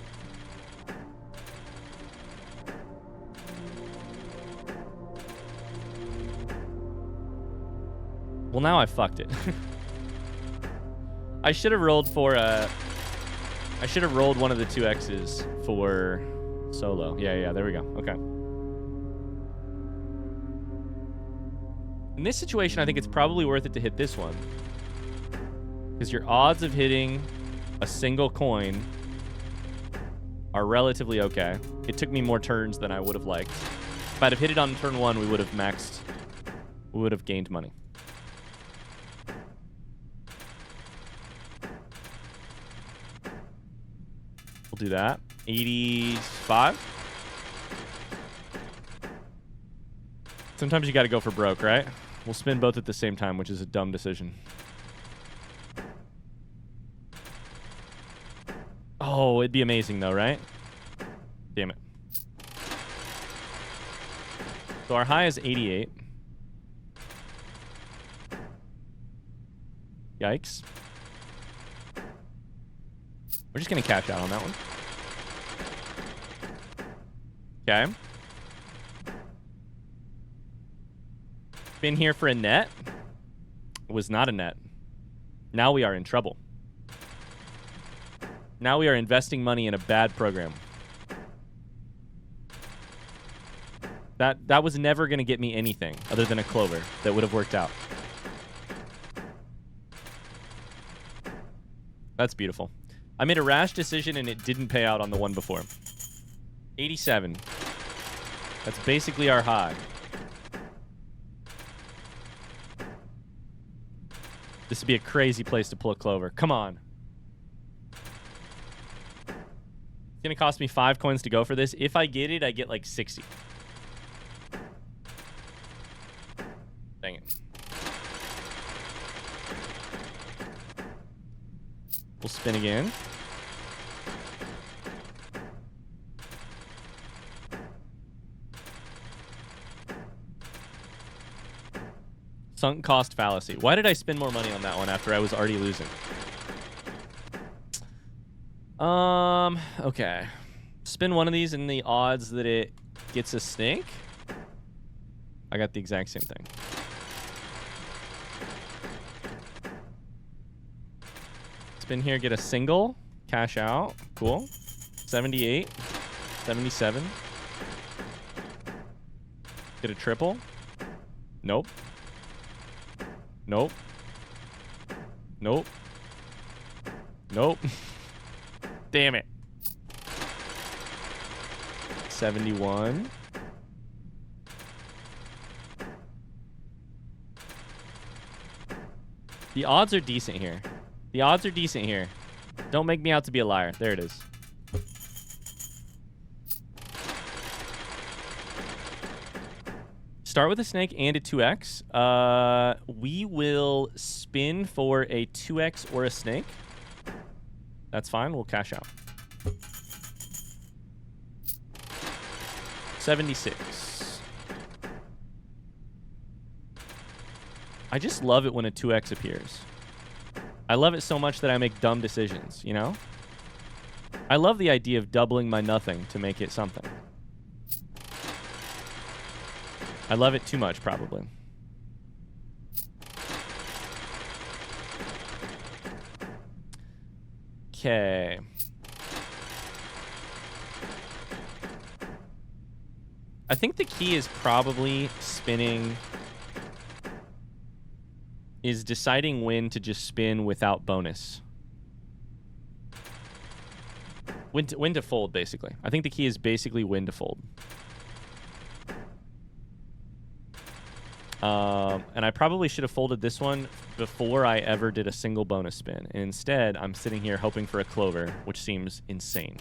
Well, now I fucked it. I should have rolled for I should have rolled one of the 2x's for solo. Yeah, there we go. Okay. In this situation, I think it's probably worth it to hit this one. Because your odds of hitting a single coin are relatively okay. It took me more turns than I would have liked. If I'd have hit it on turn 1, we would have maxed. We would have gained money. We'll do that. 85. Sometimes you got to go for broke, right? We'll spin both at the same time, which is a dumb decision. Oh, it'd be amazing though, right? Damn it. So our high is 88. Yikes. We're just going to cash out on that one. Okay. Been here for a net. It was not a net. Now we are in trouble. Now we are investing money in a bad program. That was never going to get me anything other than a clover that would have worked out. That's beautiful. I made a rash decision and it didn't pay out on the one before. 87. That's basically our high. This would be a crazy place to pull a clover. Come on. It's going to cost me 5 coins to go for this. If I get it, I get like 60. Dang it. We'll spin again. Sunk cost fallacy. Why did I spend more money on that one after I was already losing? Okay. Spin one of these and the odds that it gets a snake. I got the exact same thing. Spin here, get a single. Cash out. Cool. 78. 77. Get a triple. Nope. Nope. Nope. Nope. Damn it. 71. The odds are decent here. The odds are decent here. Don't make me out to be a liar. There it is. Start with a snake and a 2x. We will spin for a 2x or a snake. That's fine. We'll cash out. 76. I just love it when a 2x appears. I love it so much that I make dumb decisions, you know? I love the idea of doubling my nothing to make it something. I love it too much, probably. Okay. I think the key is probably spinning... is deciding when to just spin without bonus. When to fold, basically. I think the key is basically when to fold. And I probably should have folded this one before I ever did a single bonus spin. And instead, I'm sitting here hoping for a clover, which seems insane.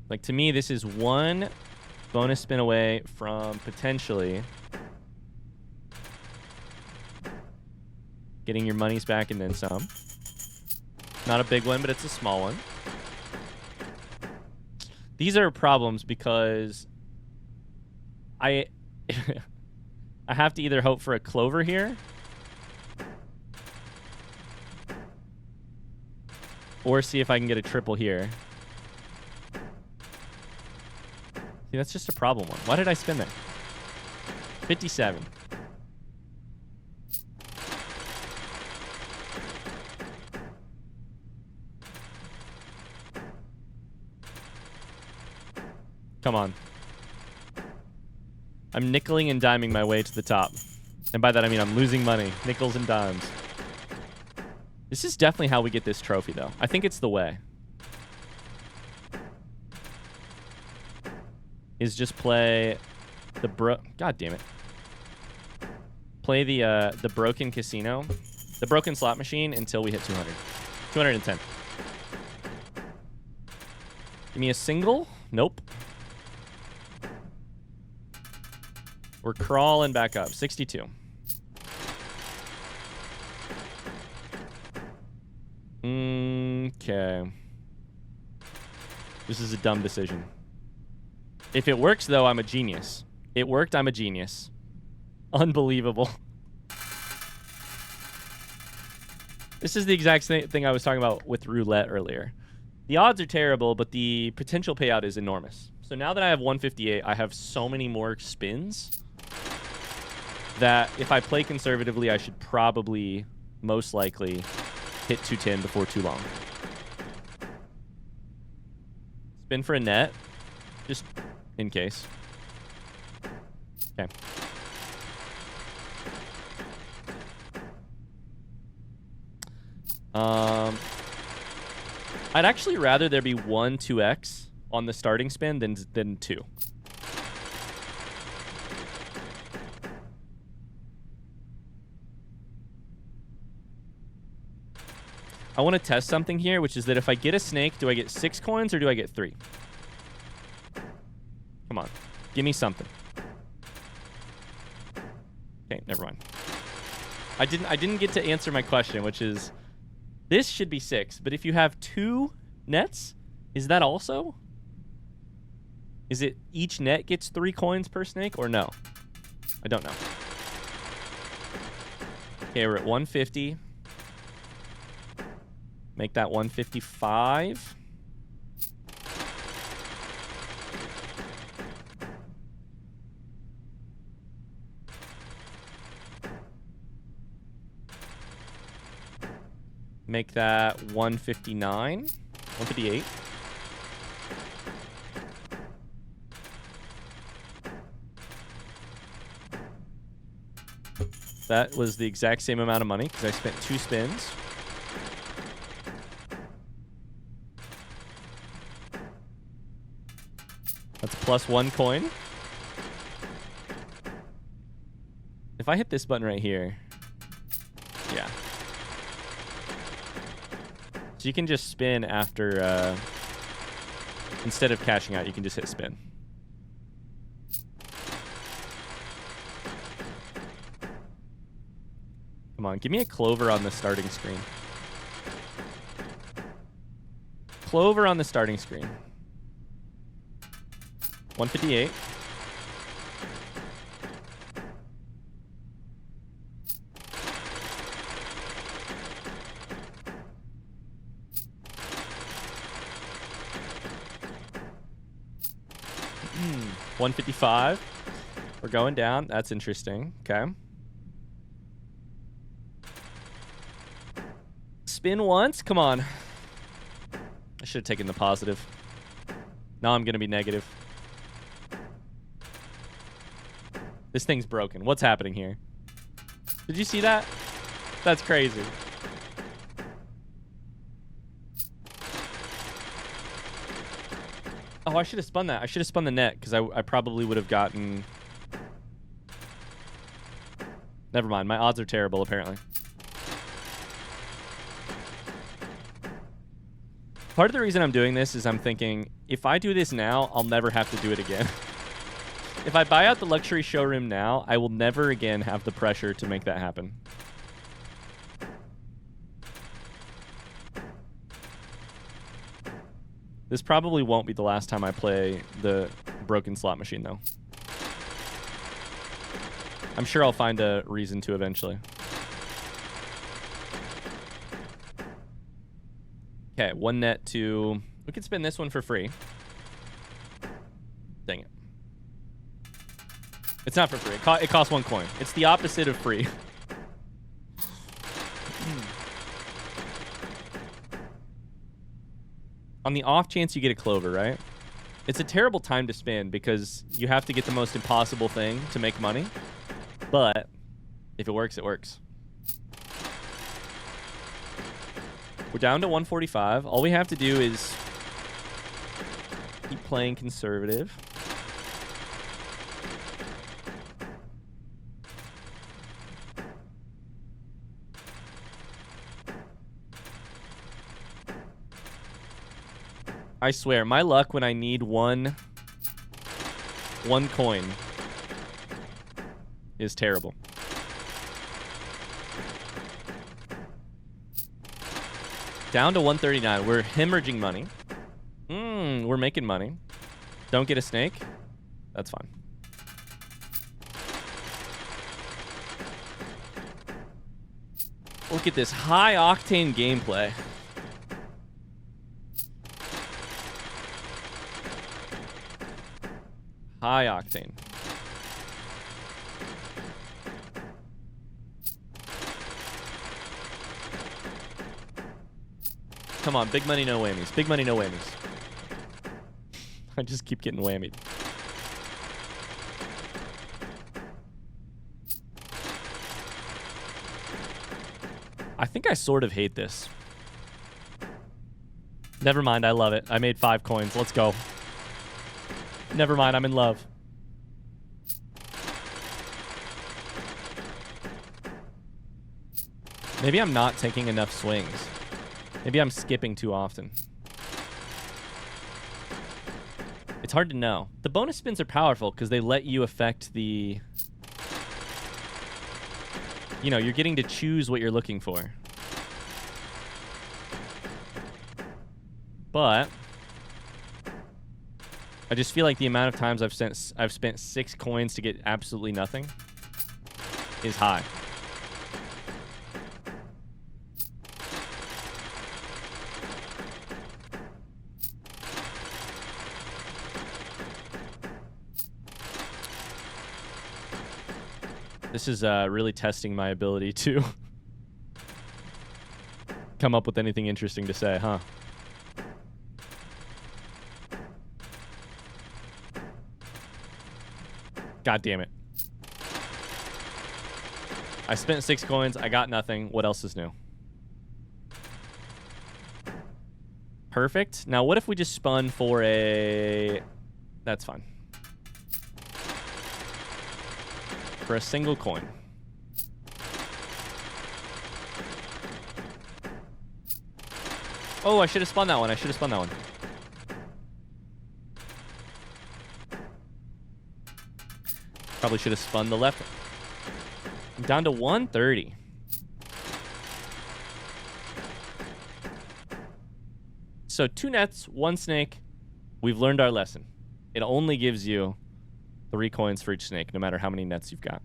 Like, to me, this is one bonus spin away from potentially getting your monies back and then some. Not a big one, but it's a small one. These are problems because I have to either hope for a clover here or see if I can get a triple here. See, that's just a problem one. Why did I spin that? 57. Come on. I'm nickeling and diming my way to the top. And by that, I mean I'm losing money. Nickels and dimes. This is definitely how we get this trophy, though. I think it's the way. Is just play the God damn it. Play the broken casino. The broken slot machine until we hit 200. 210. Give me a single. Nope. We're crawling back up. 62. Okay. This is a dumb decision. If it works, though, I'm a genius. It worked, I'm a genius. Unbelievable. This is the exact same thing I was talking about with roulette earlier. The odds are terrible, but the potential payout is enormous. So now that I have 158, I have so many more spins that if I play conservatively, I should probably, most likely, hit 210 before too long. Spin for a net, just in case. Okay. I'd actually rather there be 1 2x on the starting spin than 2. I want to test something here, which is that if I get a snake, do I get 6 coins or do I get 3? Come on. Give me something. Okay, never mind. I didn't get to answer my question, which is this should be 6, but if you have 2 nets, is that also? Is it each net gets 3 coins per snake or no? I don't know. Okay, we're at 150. Make that 155. Make that 159. 158. That was the exact same amount of money because I spent 2 spins. That's plus 1 coin. If I hit this button right here, yeah. So you can just spin after, instead of cashing out, you can just hit spin. Come on, give me a clover on the starting screen. Clover on the starting screen. 158. $155. We're going down. That's interesting. Okay. Spin once. Come on. I should have taken the positive. Now I'm going to be negative. This thing's broken. What's happening here? Did you see that? That's crazy. Oh, I should have spun that. I should have spun the net because I probably would have gotten... Never mind. My odds are terrible, apparently. Part of the reason I'm doing this is I'm thinking, if I do this now, I'll never have to do it again. If I buy out the luxury showroom now, I will never again have the pressure to make that happen. This probably won't be the last time I play the broken slot machine, though. I'm sure I'll find a reason to eventually. Okay, 1 net to... We could spin this one for free. Dang it. It's not for free. It costs 1 coin. It's the opposite of free. On the off chance you get a clover, right? It's a terrible time to spin because you have to get the most impossible thing to make money. But if it works, it works. We're down to 145. All we have to do is keep playing conservative. I swear, my luck when I need one coin is terrible. Down to 139. We're hemorrhaging money. We're making money. Don't get a snake. That's fine. Look at this high-octane gameplay. High octane. Come on, big money, no whammies. Big money, no whammies. I just keep getting whammied. I think I sort of hate this. Never mind, I love it. I made 5 coins. Let's go. Never mind, I'm in love. Maybe I'm not taking enough swings. Maybe I'm skipping too often. It's hard to know. The bonus spins are powerful because they let you affect the... You know, you're getting to choose what you're looking for. But... I just feel like the amount of times I've spent 6 coins to get absolutely nothing is high. This is really testing my ability to come up with anything interesting to say, huh? God damn it. I spent 6 coins. I got nothing. What else is new? Perfect. Now, what if we just spun for a... That's fine. For a single coin. Oh, I should have spun that one. I should have spun that one. Probably should have spun the left. I'm down to 130. So 2 nets, 1 snake. We've learned our lesson. It only gives you 3 coins for each snake, no matter how many nets you've got.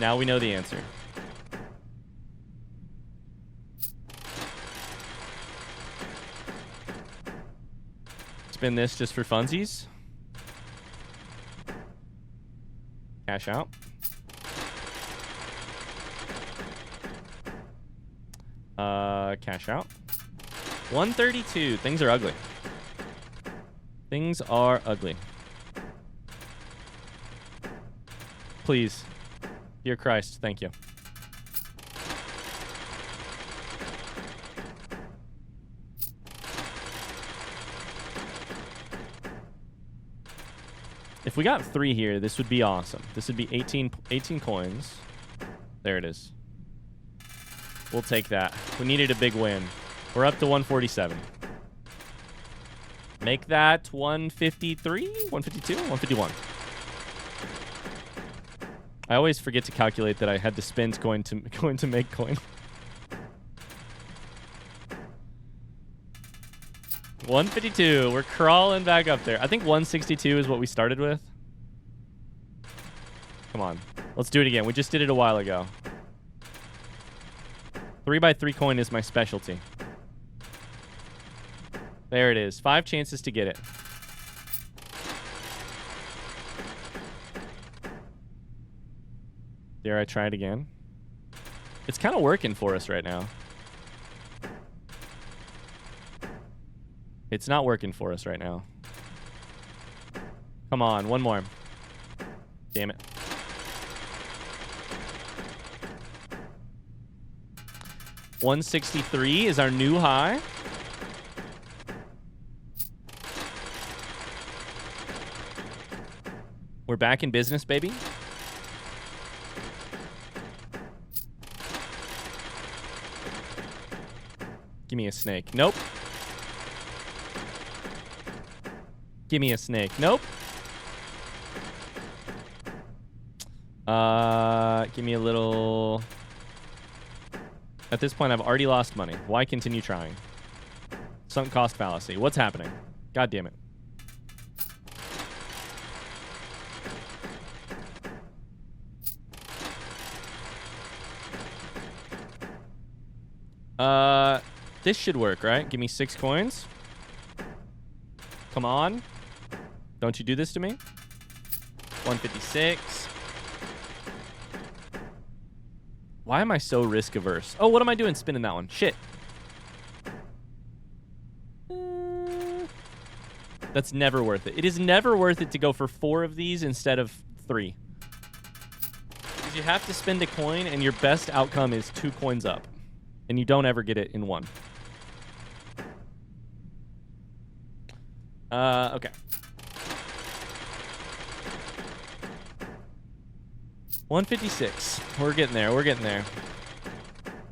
Now we know the answer. Spin this just for funsies. Cash out. Cash out. 132. Things are ugly. Things are ugly. Please. Dear Christ, thank you. If we got 3 here, this would be awesome. This would be 18 coins. There it is. We'll take that. We needed a big win. We're up to 147. Make that 153, 152, 151. I always forget to calculate that I had to spend coin to make coin. 152. We're crawling back up there. I think 162 is what we started with. Come on. Let's do it again. We just did it a while ago. 3x3 coin is my specialty. There it is. 5 chances to get it. Dare I try it again? It's kind of working for us right now. It's not working for us right now. Come on, one more. Damn it. $163 is our new high. We're back in business, baby. Give me a snake. Nope. Give me a snake. Nope. Give me a little... At this point, I've already lost money. Why continue trying? Sunk cost fallacy. What's happening? God damn it. This should work, right? Give me 6 coins. Come on. Don't you do this to me. 156. Why am I so risk averse? Oh, what am I doing spinning that one? Shit. That's never worth it. It is never worth it to go for 4 of these instead of 3. Because you have to spend a coin and your best outcome is 2 coins up. And you don't ever get it in 1. Okay. 156. We're getting there. We're getting there.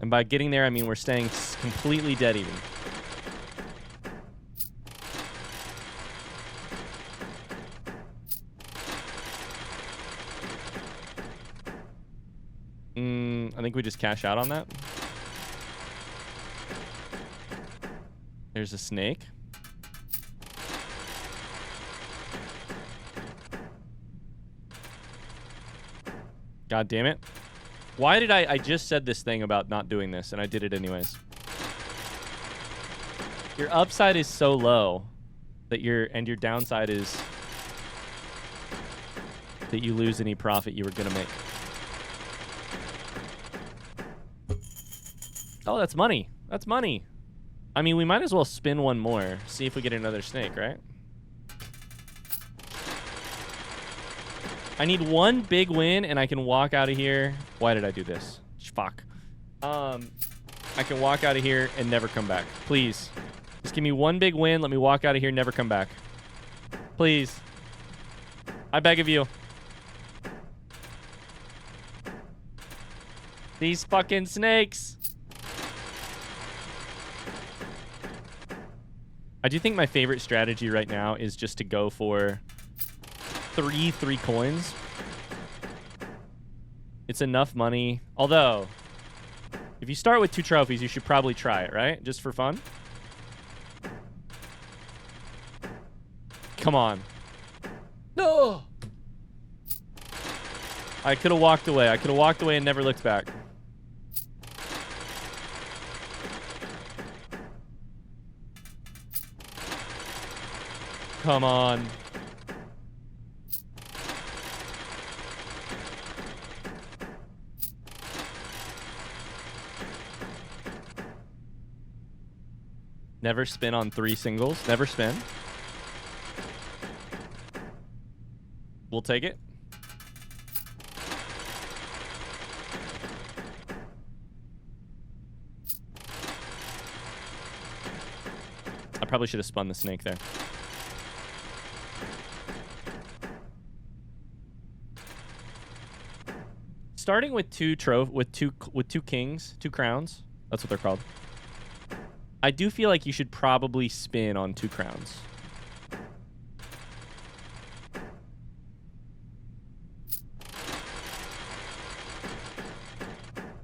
And by getting there, I mean we're staying completely dead even. I think we just cash out on that. There's a snake. God damn it. Why did I just said this thing about not doing this, and I did it anyways. Your upside is so low that your downside is that you lose any profit you were gonna make. Oh, that's money. That's money. I mean, we might as well spin one more. See if we get another snake, right? I need one big win, and I can walk out of here. Why did I do this? Fuck. I can walk out of here and never come back. Please. Just give me one big win. Let me walk out of here and never come back. Please. I beg of you. These fucking snakes. I do think my favorite strategy right now is just to go for 3 coins. It's enough money. Although, if you start with 2 trophies, you should probably try it, right? Just for fun. Come on. No! I could have walked away. I could have walked away and never looked back. Come on. Never spin on 3 singles. Never spin. We'll take it. I probably should have spun the snake there. Starting with 2 kings, 2 crowns. That's what they're called. I do feel like you should probably spin on 2 crowns.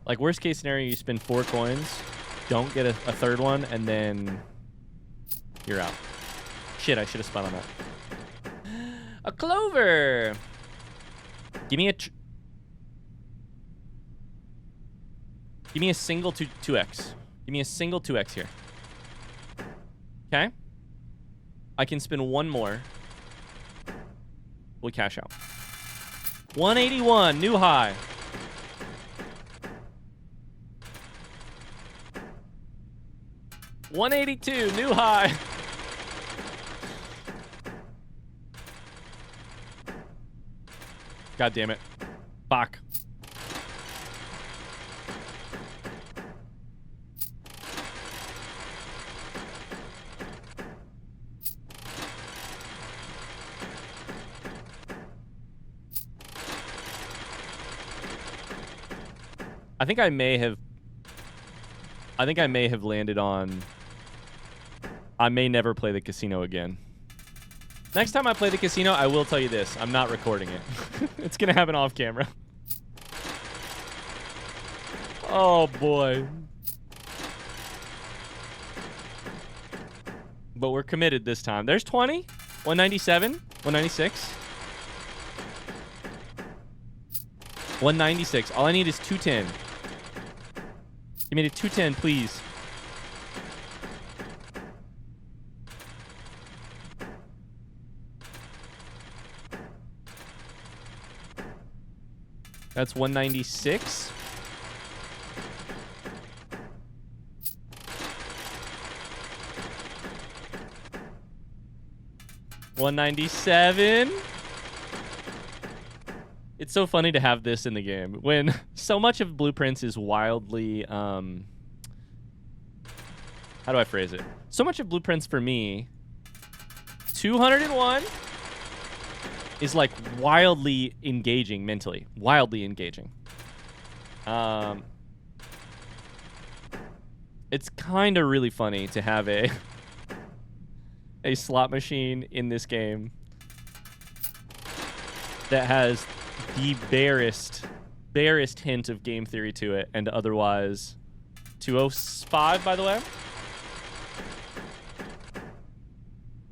Like, worst case scenario, you spend 4 coins, don't get a 3rd one, and then you're out. Shit, I should have spun on that. A clover! Give me a... Give me a single 2x. Give me a single 2x here. Okay. I can spin 1 more. We'll cash out. 181, new high. $182, new high. God damn it. Fuck. I think I may have landed on... I may never play the casino again. Next time I play the casino, I will tell you this. I'm not recording it. It's going to happen off camera. Oh, boy. But we're committed this time. There's 20. 197. 196. 196. All I need is 210. Give me the 210, please. That's 196. $197. It's so funny to have this in the game when so much of Blueprints is wildly, how do I phrase it? So much of Blueprints for me, 201 is like wildly engaging mentally. Wildly engaging. It's kind of really funny to have a slot machine in this game that has the barest hint of game theory to it, and otherwise 205, by the way.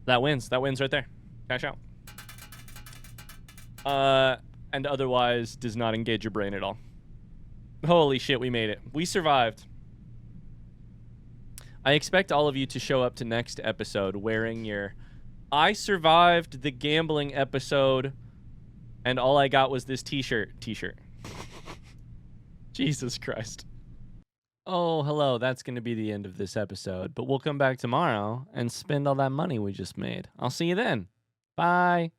That wins right there. Cash out. And otherwise does not engage your brain at all. Holy shit, we made it. We survived. I expect all of you to show up to next episode wearing your I survived the gambling episode and all I got was this t-shirt. Jesus Christ. Oh, hello. That's going to be the end of this episode, but we'll come back tomorrow and spend all that money we just made. I'll see you then. Bye.